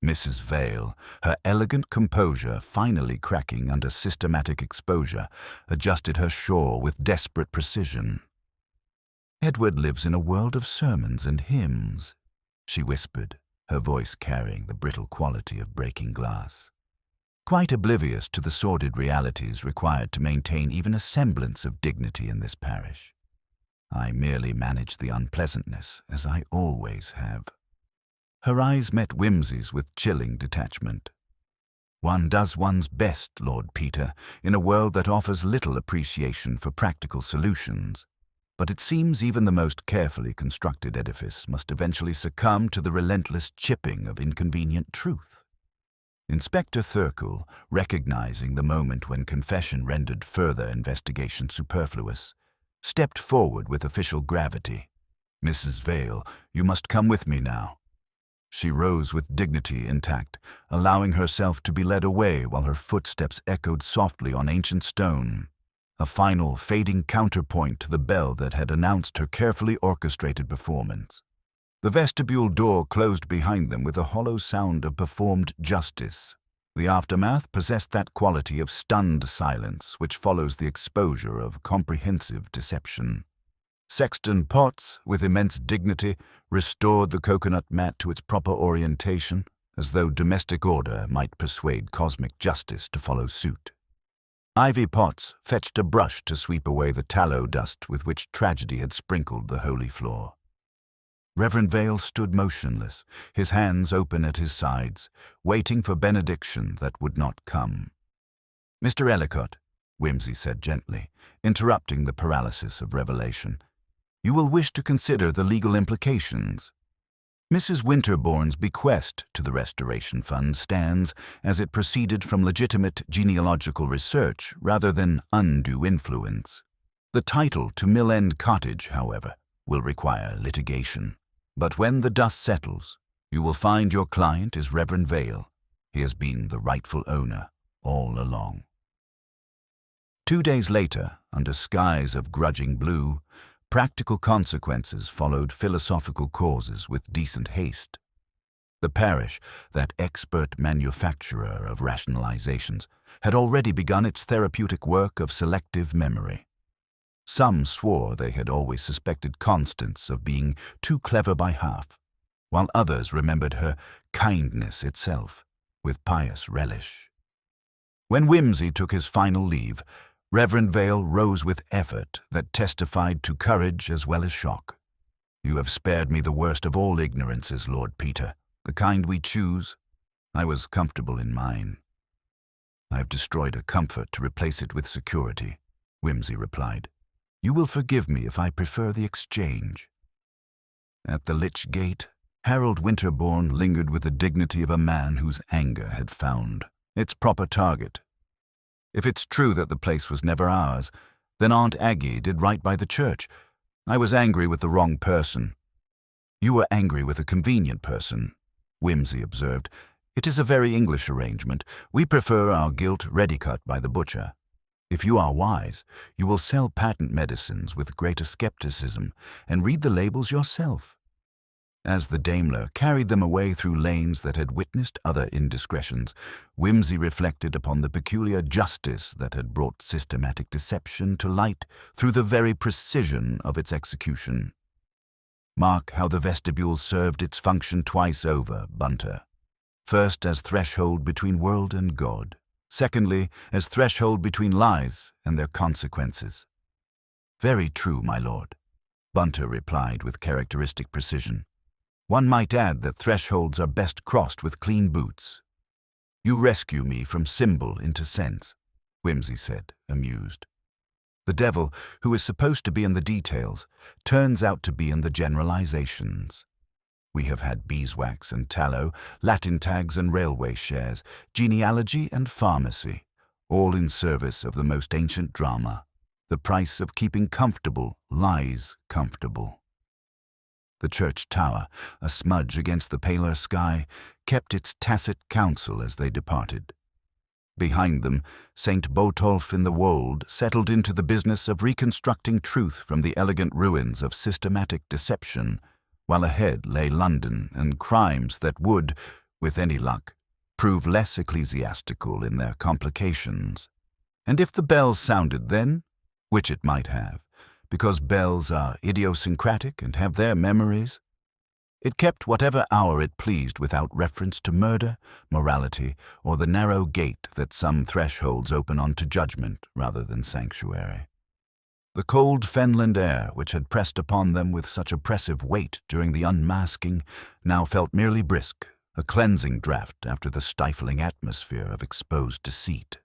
Speaker 1: Mrs. Vale, her elegant composure finally cracking under systematic exposure, adjusted her shawl with desperate precision. "Edward lives in a world of sermons and hymns," she whispered, her voice carrying the brittle quality of breaking glass. "Quite oblivious to the sordid realities required to maintain even a semblance of dignity in this parish. I merely manage the unpleasantness, as I always have." Her eyes met Wimsey's with chilling detachment. "One does one's best, Lord Peter, in a world that offers little appreciation for practical solutions. But it seems even the most carefully constructed edifice must eventually succumb to the relentless chipping of inconvenient truth." Inspector Thurkell, recognizing the moment when confession rendered further investigation superfluous, stepped forward with official gravity. "Mrs. Vale, you must come with me now." She rose with dignity intact, allowing herself to be led away while her footsteps echoed softly on ancient stone. a final, fading counterpoint to the bell that had announced her carefully orchestrated performance. The vestibule door closed behind them with a hollow sound of performed justice. The aftermath possessed that quality of stunned silence which follows the exposure of comprehensive deception. Sexton Potts, with immense dignity, restored the coconut mat to its proper orientation, as though domestic order might persuade cosmic justice to follow suit. Ivy Potts fetched a brush to sweep away the tallow dust with which tragedy had sprinkled the holy floor. Reverend Vale stood motionless, his hands open at his sides, waiting for benediction that would not come. "Mr. Ellicott," Wimsey said gently, interrupting the paralysis of revelation, "you will wish to consider the legal implications. Mrs. Winterbourne's bequest to the Restoration Fund stands as it proceeded from legitimate genealogical research rather than undue influence. The title to Mill End Cottage, however, will require litigation. But when the dust settles, you will find your client is Reverend Vale. He has been the rightful owner all along." 2 days later, under skies of grudging blue, practical consequences followed philosophical causes with decent haste. The parish, that expert manufacturer of rationalizations, had already begun its therapeutic work of selective memory. Some swore they had always suspected Constance of being too clever by half, while others remembered her kindness itself with pious relish. When Wimsey took his final leave, Reverend Vale rose with effort that testified to courage as well as shock. "You have spared me the worst of all ignorances, Lord Peter, the kind we choose. I was comfortable in mine." "I have destroyed a comfort to replace it with security," Wimsey replied. "You will forgive me if I prefer the exchange." At the Lich Gate, Harold Winterbourne lingered with the dignity of a man whose anger had found its proper target. "If it's true that the place was never ours, then Aunt Aggie did right by the church. I was angry with the wrong person." "You were angry with a convenient person," Wimsey observed. "It is a very English arrangement. We prefer our gilt ready-cut by the butcher. If you are wise, you will sell patent medicines with greater skepticism and read the labels yourself." As the Daimler carried them away through lanes that had witnessed other indiscretions, Wimsey reflected upon the peculiar justice that had brought systematic deception to light through the very precision of its execution. "Mark how the vestibule served its function twice over, Bunter. First as threshold between world and God. Secondly, as threshold between lies and their consequences." "Very true, my lord," Bunter replied with characteristic precision. "One might add that thresholds are best crossed with clean boots." "You rescue me from symbol into sense," Wimsey said, amused. "The devil, who is supposed to be in the details, turns out to be in the generalizations. We have had beeswax and tallow, Latin tags and railway shares, genealogy and pharmacy, all in service of the most ancient drama. The price of keeping comfortable lies comfortable." The church tower, a smudge against the paler sky, kept its tacit counsel as they departed. Behind them, St. Botolph in the Wold settled into the business of reconstructing truth from the elegant ruins of systematic deception, while ahead lay London and crimes that would, with any luck, prove less ecclesiastical in their complications. And if the bells sounded then, which it might have, because bells are idiosyncratic and have their memories, it kept whatever hour it pleased without reference to murder, morality, or the narrow gate that some thresholds open onto judgment rather than sanctuary. The cold fenland air, which had pressed upon them with such oppressive weight during the unmasking, now felt merely brisk, a cleansing draught after the stifling atmosphere of exposed deceit.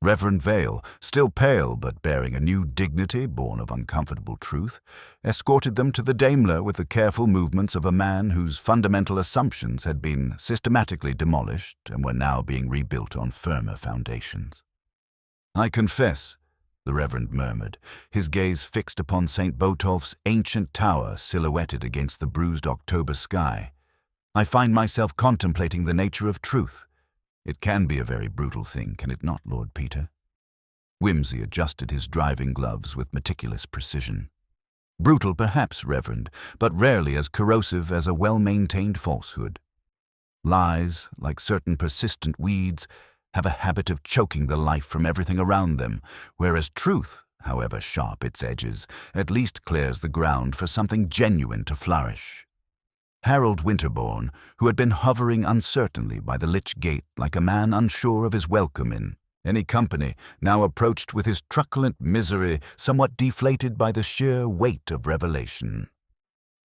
Speaker 1: Reverend Vale, still pale but bearing a new dignity born of uncomfortable truth, escorted them to the Daimler with the careful movements of a man whose fundamental assumptions had been systematically demolished and were now being rebuilt on firmer foundations. "I confess," the Reverend murmured, his gaze fixed upon St. Botolph's ancient tower silhouetted against the bruised October sky, "I find myself contemplating the nature of truth. It can be a very brutal thing, can it not, Lord Peter?" Wimsey adjusted his driving gloves with meticulous precision. Brutal perhaps, Reverend, but rarely as corrosive as a well-maintained falsehood. Lies, like certain persistent weeds, have a habit of choking the life from everything around them, whereas truth, however sharp its edges, at least clears the ground for something genuine to flourish. Harold Winterbourne, who had been hovering uncertainly by the lich gate like a man unsure of his welcome in any company, now approached with his truculent misery somewhat deflated by the sheer weight of revelation.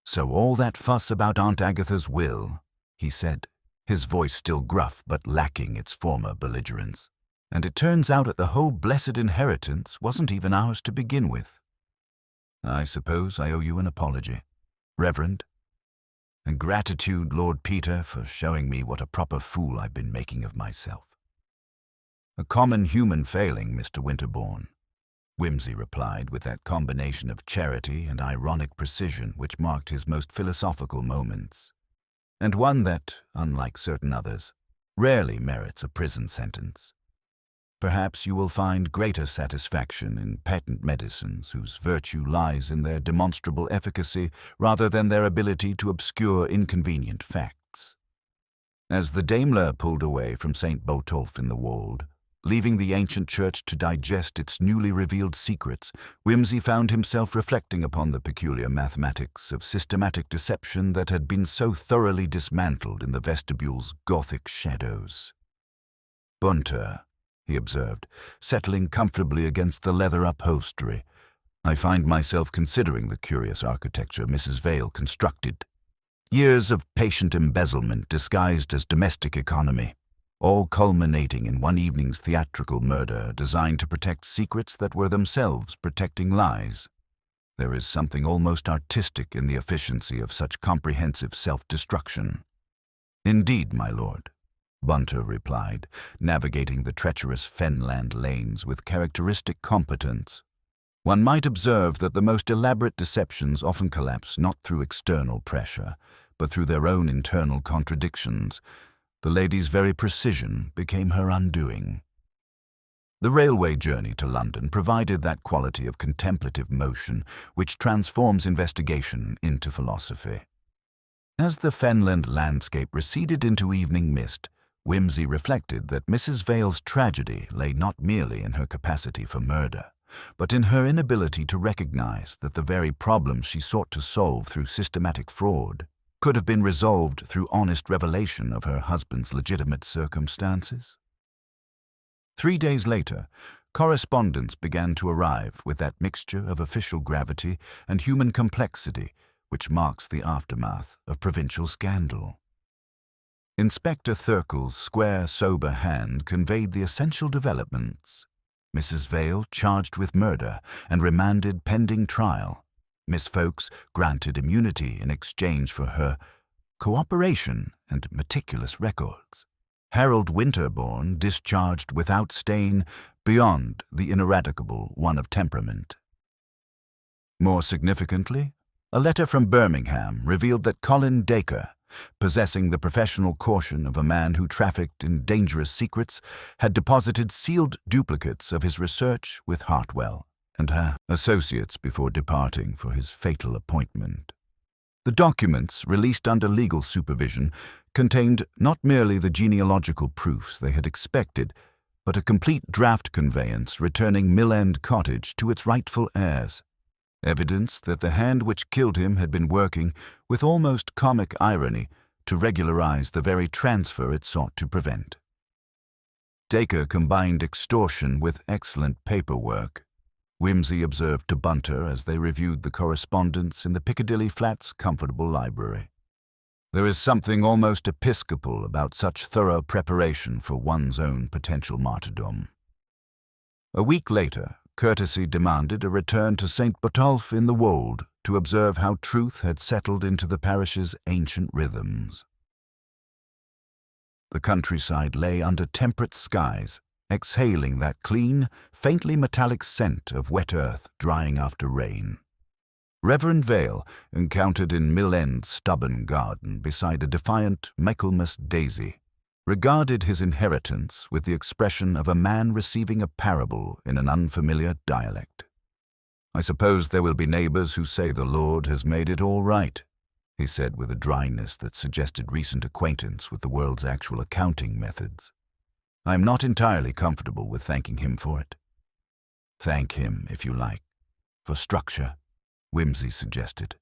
Speaker 1: "So all that fuss about Aunt Agatha's will," he said, his voice still gruff but lacking its former belligerence. "And it turns out that the whole blessed inheritance wasn't even ours to begin with. I suppose I owe you an apology, Reverend, and gratitude, Lord Peter, for showing me what a proper fool I've been making of myself." "A common human failing, Mr. Winterbourne," Wimsey replied with that combination of charity and ironic precision which marked his most philosophical moments, and one that, unlike certain others, rarely merits a prison sentence. "Perhaps you will find greater satisfaction in patent medicines whose virtue lies in their demonstrable efficacy rather than their ability to obscure inconvenient facts." As the Daimler pulled away from St. Botolph in the Wold, leaving the ancient church to digest its newly revealed secrets, Wimsey found himself reflecting upon the peculiar mathematics of systematic deception that had been so thoroughly dismantled in the vestibule's Gothic shadows. "Bunter," he observed, settling comfortably against the leather upholstery, "I find myself considering the curious architecture Mrs. Vale constructed. Years of patient embezzlement disguised as domestic economy, all culminating in one evening's theatrical murder designed to protect secrets that were themselves protecting lies. There is something almost artistic in the efficiency of such comprehensive self-destruction." "Indeed, my lord," Bunter replied, navigating the treacherous fenland lanes with characteristic competence. "One might observe that the most elaborate deceptions often collapse not through external pressure, but through their own internal contradictions. The lady's very precision became her undoing." The railway journey to London provided that quality of contemplative motion which transforms investigation into philosophy. As the fenland landscape receded into evening mist, Wimsey reflected that Mrs. Vale's tragedy lay not merely in her capacity for murder, but in her inability to recognize that the very problems she sought to solve through systematic fraud could have been resolved through honest revelation of her husband's legitimate circumstances. 3 days later, correspondence began to arrive with that mixture of official gravity and human complexity which marks the aftermath of provincial scandal. Inspector Thurkel's square, sober hand conveyed the essential developments. Mrs. Vale charged with murder and remanded pending trial. Miss Fowkes granted immunity in exchange for her cooperation and meticulous records. Harold Winterbourne discharged without stain beyond the ineradicable one of temperament. More significantly, a letter from Birmingham revealed that Colin Dacre, possessing the professional caution of a man who trafficked in dangerous secrets, had deposited sealed duplicates of his research with Hartwell and her associates before departing for his fatal appointment. The documents, released under legal supervision, contained not merely the genealogical proofs they had expected, but a complete draft conveyance returning Mill End Cottage to its rightful heirs. Evidence that the hand which killed him had been working, with almost comic irony, to regularize the very transfer it sought to prevent. Dacre combined extortion with excellent paperwork, Wimsey observed to Bunter as they reviewed the correspondence in the Piccadilly Flats' comfortable library. There is something almost episcopal about such thorough preparation for one's own potential martyrdom. A week later, courtesy demanded a return to St. Botolph in the Wold to observe how truth had settled into the parish's ancient rhythms. The countryside lay under temperate skies, exhaling that clean, faintly metallic scent of wet earth drying after rain. Reverend Vale encountered in Mill End's stubborn garden beside a defiant Michaelmas daisy, regarded his inheritance with the expression of a man receiving a parable in an unfamiliar dialect. "I suppose there will be neighbors who say the Lord has made it all right," he said with a dryness that suggested recent acquaintance with the world's actual accounting methods. "I am not entirely comfortable with thanking him for it." "Thank him, if you like, for structure," Wimsey suggested.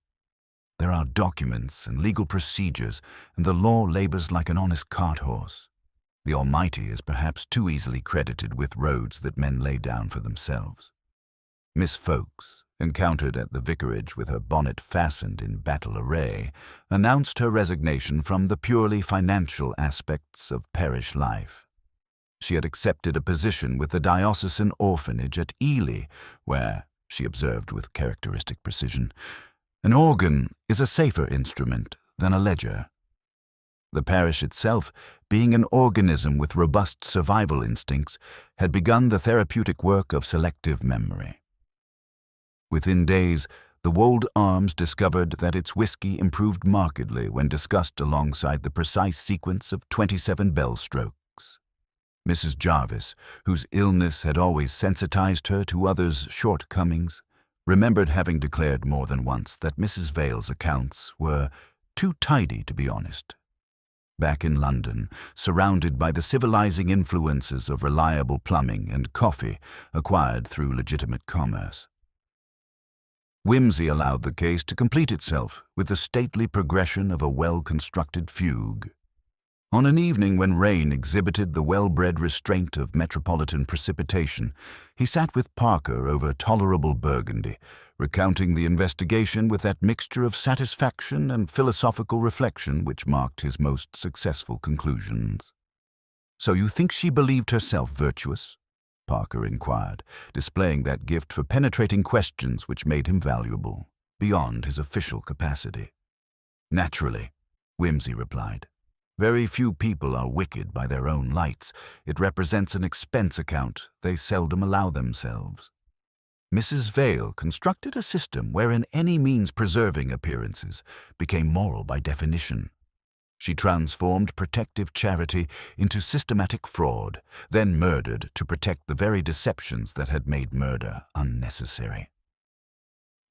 Speaker 1: "There are documents and legal procedures, and the law labors like an honest cart horse. The Almighty is perhaps too easily credited with roads that men lay down for themselves." Miss Fowkes, encountered at the vicarage with her bonnet fastened in battle array, announced her resignation from the purely financial aspects of parish life. She had accepted a position with the diocesan orphanage at Ely, where, she observed with characteristic precision, an organ is a safer instrument than a ledger. The parish itself, being an organism with robust survival instincts, had begun the therapeutic work of selective memory. Within days, the Wold Arms discovered that its whiskey improved markedly when discussed alongside the precise sequence of 27 bell strokes. Mrs. Jarvis, whose illness had always sensitized her to others' shortcomings, remembered having declared more than once that Mrs. Vale's accounts were too tidy to be honest. Back in London, surrounded by the civilizing influences of reliable plumbing and coffee acquired through legitimate commerce, Wimsey allowed the case to complete itself with the stately progression of a well-constructed fugue. On an evening when rain exhibited the well-bred restraint of metropolitan precipitation, he sat with Parker over tolerable Burgundy, recounting the investigation with that mixture of satisfaction and philosophical reflection which marked his most successful conclusions. "So you think she believed herself virtuous?" Parker inquired, displaying that gift for penetrating questions which made him valuable, beyond his official capacity. "Naturally," Wimsey replied. "Very few people are wicked by their own lights. It represents an expense account they seldom allow themselves. Mrs. Vale constructed a system wherein any means preserving appearances became moral by definition. She transformed protective charity into systematic fraud, then murdered to protect the very deceptions that had made murder unnecessary."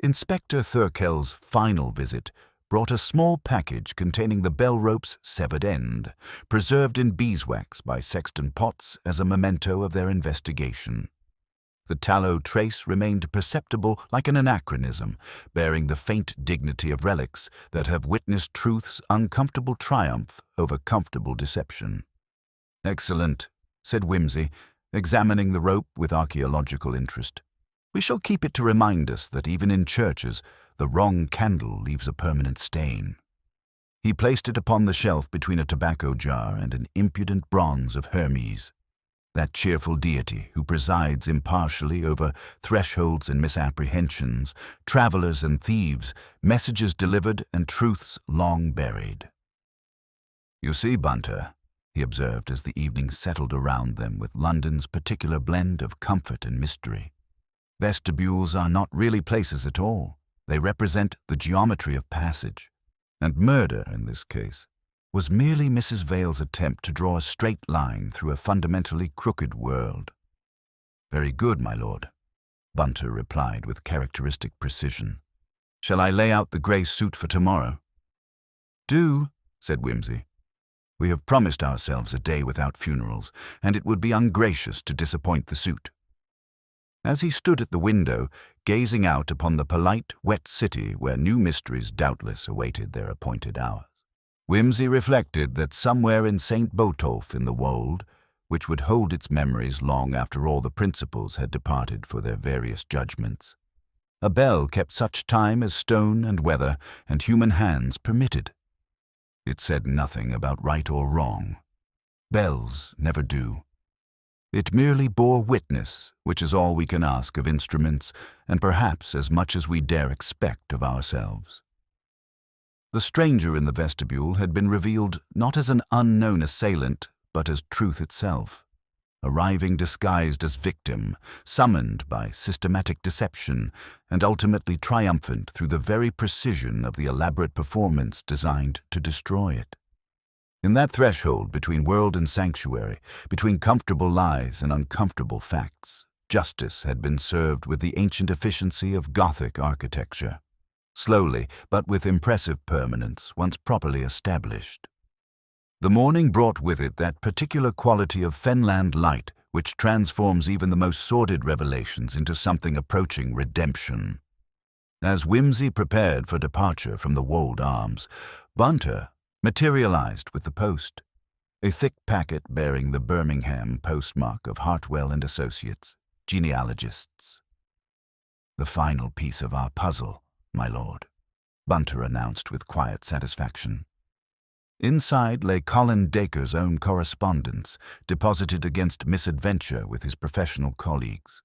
Speaker 1: Inspector Thurkell's final visit brought a small package containing the bell rope's severed end, preserved in beeswax by Sexton Potts as a memento of their investigation. The tallow trace remained perceptible like an anachronism, bearing the faint dignity of relics that have witnessed truth's uncomfortable triumph over comfortable deception. "Excellent," said Wimsey, examining the rope with archaeological interest. "We shall keep it to remind us that even in churches, the wrong candle leaves a permanent stain." He placed it upon the shelf between a tobacco jar and an impudent bronze of Hermes, that cheerful deity who presides impartially over thresholds and misapprehensions, travelers and thieves, messages delivered and truths long buried. "You see, Bunter," he observed as the evening settled around them with London's particular blend of comfort and mystery, "vestibules are not really places at all. They represent the geometry of passage, and murder, in this case, was merely Mrs. Vale's attempt to draw a straight line through a fundamentally crooked world." "Very good, my lord," Bunter replied with characteristic precision. "Shall I lay out the grey suit for tomorrow?" "Do," said Wimsey. "We have promised ourselves a day without funerals, and it would be ungracious to disappoint the suit." As he stood at the window, gazing out upon the polite, wet city where new mysteries doubtless awaited their appointed hours, Wimsey reflected that somewhere in St. Botolph in the Wold, which would hold its memories long after all the principals had departed for their various judgments, a bell kept such time as stone and weather and human hands permitted. It said nothing about right or wrong. Bells never do. It merely bore witness, which is all we can ask of instruments, and perhaps as much as we dare expect of ourselves. The stranger in the vestibule had been revealed not as an unknown assailant, but as truth itself, arriving disguised as victim, summoned by systematic deception, and ultimately triumphant through the very precision of the elaborate performance designed to destroy it. In that threshold between world and sanctuary, between comfortable lies and uncomfortable facts, justice had been served with the ancient efficiency of Gothic architecture. Slowly, but with impressive permanence, once properly established. The morning brought with it that particular quality of fenland light which transforms even the most sordid revelations into something approaching redemption. As Wimsey prepared for departure from the Wold Arms, Bunter materialized with the post, a thick packet bearing the Birmingham postmark of Hartwell and Associates, genealogists. "The final piece of our puzzle, my lord," Bunter announced with quiet satisfaction. Inside lay Colin Dacre's own correspondence, deposited against misadventure with his professional colleagues.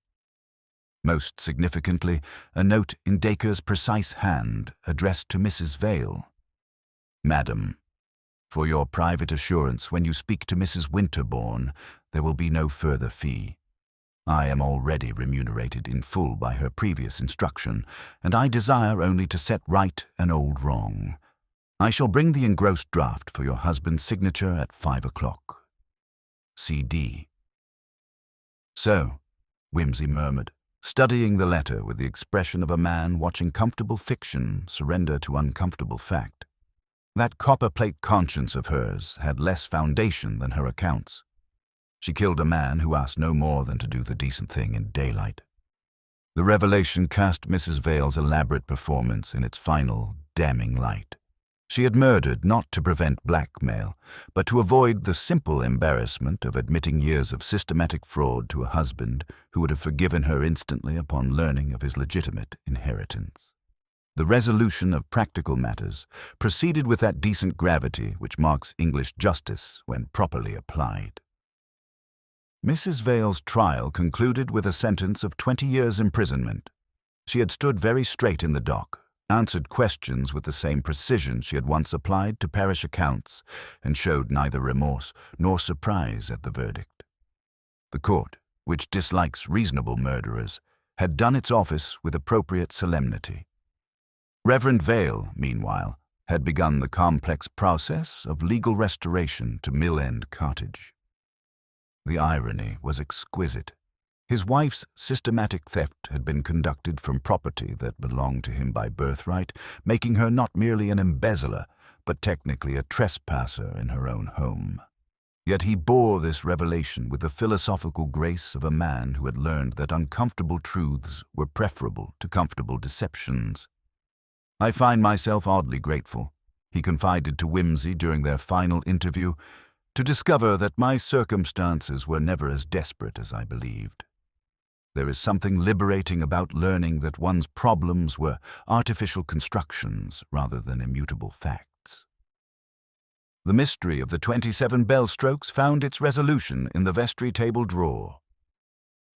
Speaker 1: Most significantly, a note in Dacre's precise hand addressed to Mrs. Vale. "Madam, for your private assurance when you speak to Mrs. Winterbourne, there will be no further fee. I am already remunerated in full by her previous instruction, and I desire only to set right an old wrong. I shall bring the engrossed draft for your husband's signature at 5 o'clock. C.D." "So," Wimsey murmured, studying the letter with the expression of a man watching comfortable fiction surrender to uncomfortable fact. That copperplate conscience of hers had less foundation than her accounts. She killed a man who asked no more than to do the decent thing in daylight. The revelation cast Mrs. Vale's elaborate performance in its final, damning light. She had murdered not to prevent blackmail, but to avoid the simple embarrassment of admitting years of systematic fraud to a husband who would have forgiven her instantly upon learning of his legitimate inheritance. The resolution of practical matters proceeded with that decent gravity which marks English justice when properly applied. Mrs. Vale's trial concluded with a sentence of 20 years' imprisonment. She had stood very straight in the dock, answered questions with the same precision she had once applied to parish accounts, and showed neither remorse nor surprise at the verdict. The court, which dislikes reasonable murderers, had done its office with appropriate solemnity. Reverend Vale, meanwhile, had begun the complex process of legal restoration to Mill End Cottage. The irony was exquisite. His wife's systematic theft had been conducted from property that belonged to him by birthright, making her not merely an embezzler, but technically a trespasser in her own home. Yet he bore this revelation with the philosophical grace of a man who had learned that uncomfortable truths were preferable to comfortable deceptions. "I find myself oddly grateful," he confided to Wimsey during their final interview, "to discover that my circumstances were never as desperate as I believed. There is something liberating about learning that one's problems were artificial constructions rather than immutable facts." The mystery of the 27 bell strokes found its resolution in the vestry table drawer,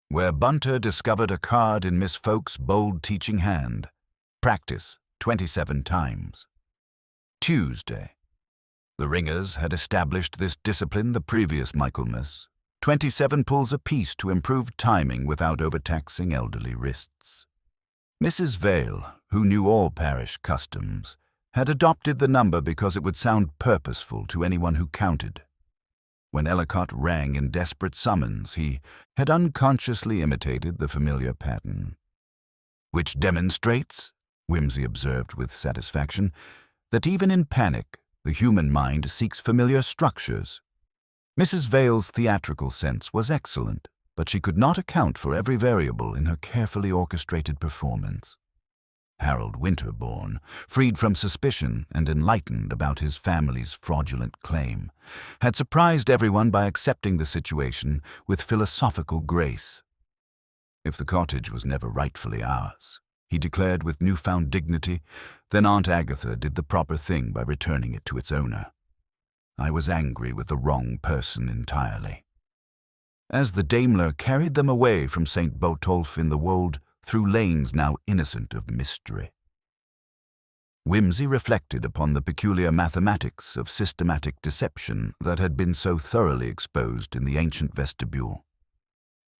Speaker 1: where Bunter discovered a card in Miss Folke's bold teaching hand. Practice 27 times. Tuesday. The ringers had established this discipline the previous Michaelmas. 27 pulls apiece to improve timing without overtaxing elderly wrists. Mrs. Vale, who knew all parish customs, had adopted the number because it would sound purposeful to anyone who counted. When Ellicott rang in desperate summons, he had unconsciously imitated the familiar pattern. "Which demonstrates," Wimsey observed with satisfaction, "that even in panic, the human mind seeks familiar structures." Mrs. Vale's theatrical sense was excellent, but she could not account for every variable in her carefully orchestrated performance. Harold Winterbourne, freed from suspicion and enlightened about his family's fraudulent claim, had surprised everyone by accepting the situation with philosophical grace. If the cottage was never rightfully ours, he declared with newfound dignity, then Aunt Agatha did the proper thing by returning it to its owner. I was angry with the wrong person entirely. As the Daimler carried them away from St. Botolph in the Wold through lanes now innocent of mystery, Wimsey reflected upon the peculiar mathematics of systematic deception that had been so thoroughly exposed in the ancient vestibule.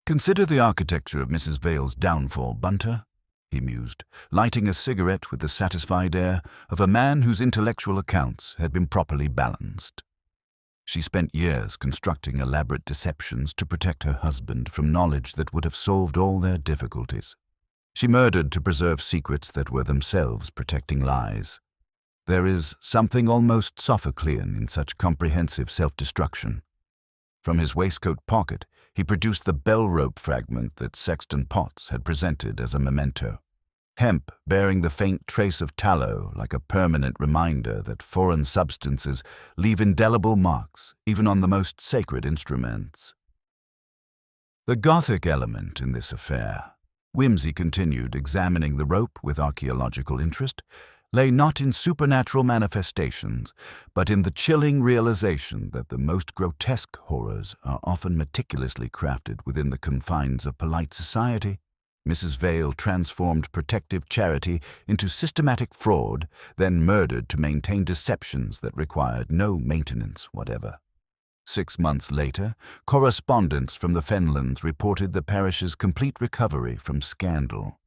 Speaker 1: "Consider the architecture of Mrs. Vale's downfall, Bunter," he mused, lighting a cigarette with the satisfied air of a man whose intellectual accounts had been properly balanced. She spent years constructing elaborate deceptions to protect her husband from knowledge that would have solved all their difficulties. She murdered to preserve secrets that were themselves protecting lies. There is something almost Sophoclean in such comprehensive self-destruction. From his waistcoat pocket, he produced the bell rope fragment that Sexton Potts had presented as a memento. Hemp bearing the faint trace of tallow like a permanent reminder that foreign substances leave indelible marks even on the most sacred instruments. The Gothic element in this affair, Wimsey continued examining the rope with archaeological interest, lay not in supernatural manifestations, but in the chilling realization that the most grotesque horrors are often meticulously crafted within the confines of polite society. Mrs. Vale transformed protective charity into systematic fraud, then murdered to maintain deceptions that required no maintenance whatever. 6 months later, correspondence from the Fenlands reported the parish's complete recovery from scandal.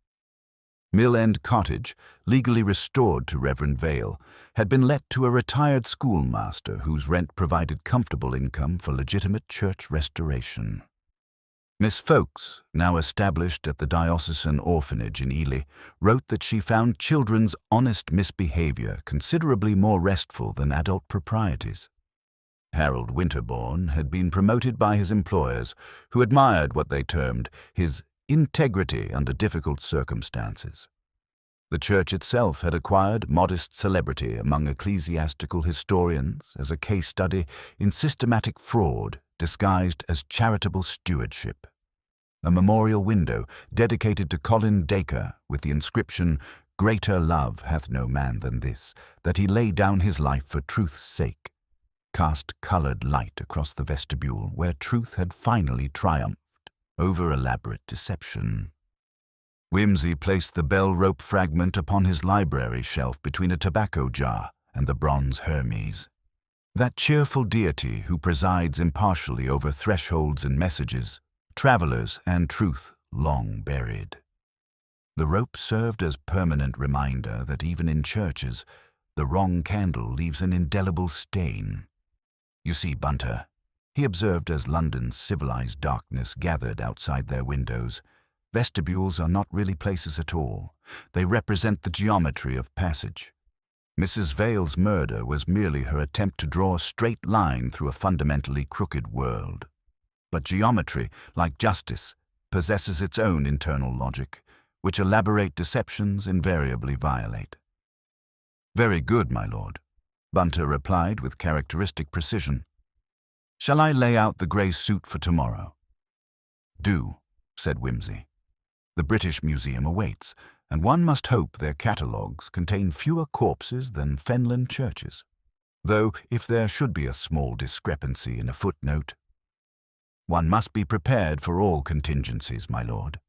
Speaker 1: Mill End Cottage, legally restored to Reverend Vale, had been let to a retired schoolmaster whose rent provided comfortable income for legitimate church restoration. Miss Folks, now established at the diocesan orphanage in Ely, wrote that she found children's honest misbehavior considerably more restful than adult proprieties. Harold Winterbourne had been promoted by his employers, who admired what they termed his integrity under difficult circumstances. The church itself had acquired modest celebrity among ecclesiastical historians as a case study in systematic fraud disguised as charitable stewardship. A memorial window dedicated to Colin Dacre with the inscription, "Greater love hath no man than this, that he lay down his life for truth's sake," cast colored light across the vestibule where truth had finally triumphed over elaborate deception. Wimsey placed the bell rope fragment upon his library shelf between a tobacco jar and the bronze Hermes. That cheerful deity who presides impartially over thresholds and messages, travelers and truth long buried. The rope served as permanent reminder that even in churches, the wrong candle leaves an indelible stain. "You see, Bunter," he observed as London's civilized darkness gathered outside their windows, "vestibules are not really places at all. They represent the geometry of passage. Mrs. Vale's murder was merely her attempt to draw a straight line through a fundamentally crooked world. But geometry, like justice, possesses its own internal logic, which elaborate deceptions invariably violate." "Very good, my lord," Bunter replied with characteristic precision. "Shall I lay out the grey suit for tomorrow?" "Do," said Wimsey. "The British Museum awaits, and one must hope their catalogues contain fewer corpses than Fenland churches. Though, if there should be a small discrepancy in a footnote, one must be prepared for all contingencies, my lord."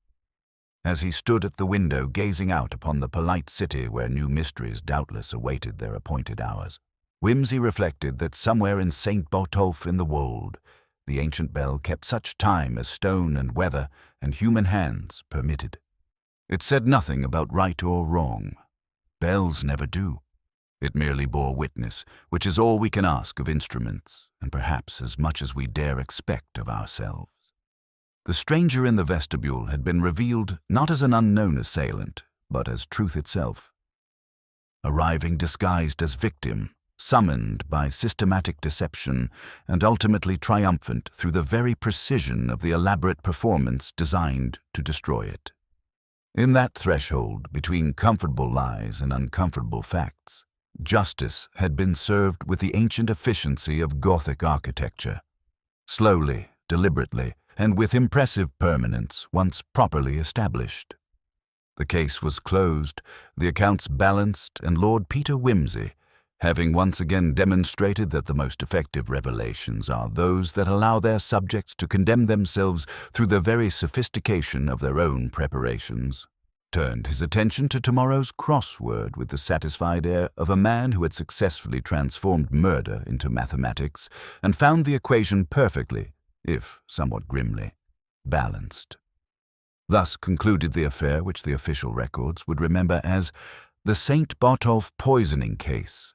Speaker 1: As he stood at the window gazing out upon the polite city where new mysteries doubtless awaited their appointed hours, Wimsey reflected that somewhere in St. Botolph in the Wold, the ancient bell kept such time as stone and weather and human hands permitted. It said nothing about right or wrong. Bells never do. It merely bore witness, which is all we can ask of instruments, and perhaps as much as we dare expect of ourselves. The stranger in the vestibule had been revealed not as an unknown assailant, but as truth itself. Arriving disguised as victim, summoned by systematic deception, and ultimately triumphant through the very precision of the elaborate performance designed to destroy it. In that threshold between comfortable lies and uncomfortable facts, justice had been served with the ancient efficiency of Gothic architecture. Slowly, deliberately, and with impressive permanence once properly established. The case was closed, the accounts balanced, and Lord Peter Wimsey, having once again demonstrated that the most effective revelations are those that allow their subjects to condemn themselves through the very sophistication of their own preparations, turned his attention to tomorrow's crossword with the satisfied air of a man who had successfully transformed murder into mathematics and found the equation perfectly, if somewhat grimly, balanced. Thus concluded the affair which the official records would remember as the St. Botolph poisoning case,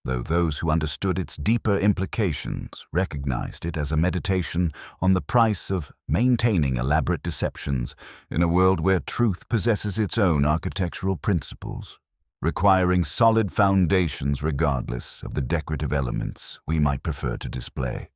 Speaker 1: though those who understood its deeper implications recognized it as a meditation on the price of maintaining elaborate deceptions in a world where truth possesses its own architectural principles, requiring solid foundations regardless of the decorative elements we might prefer to display.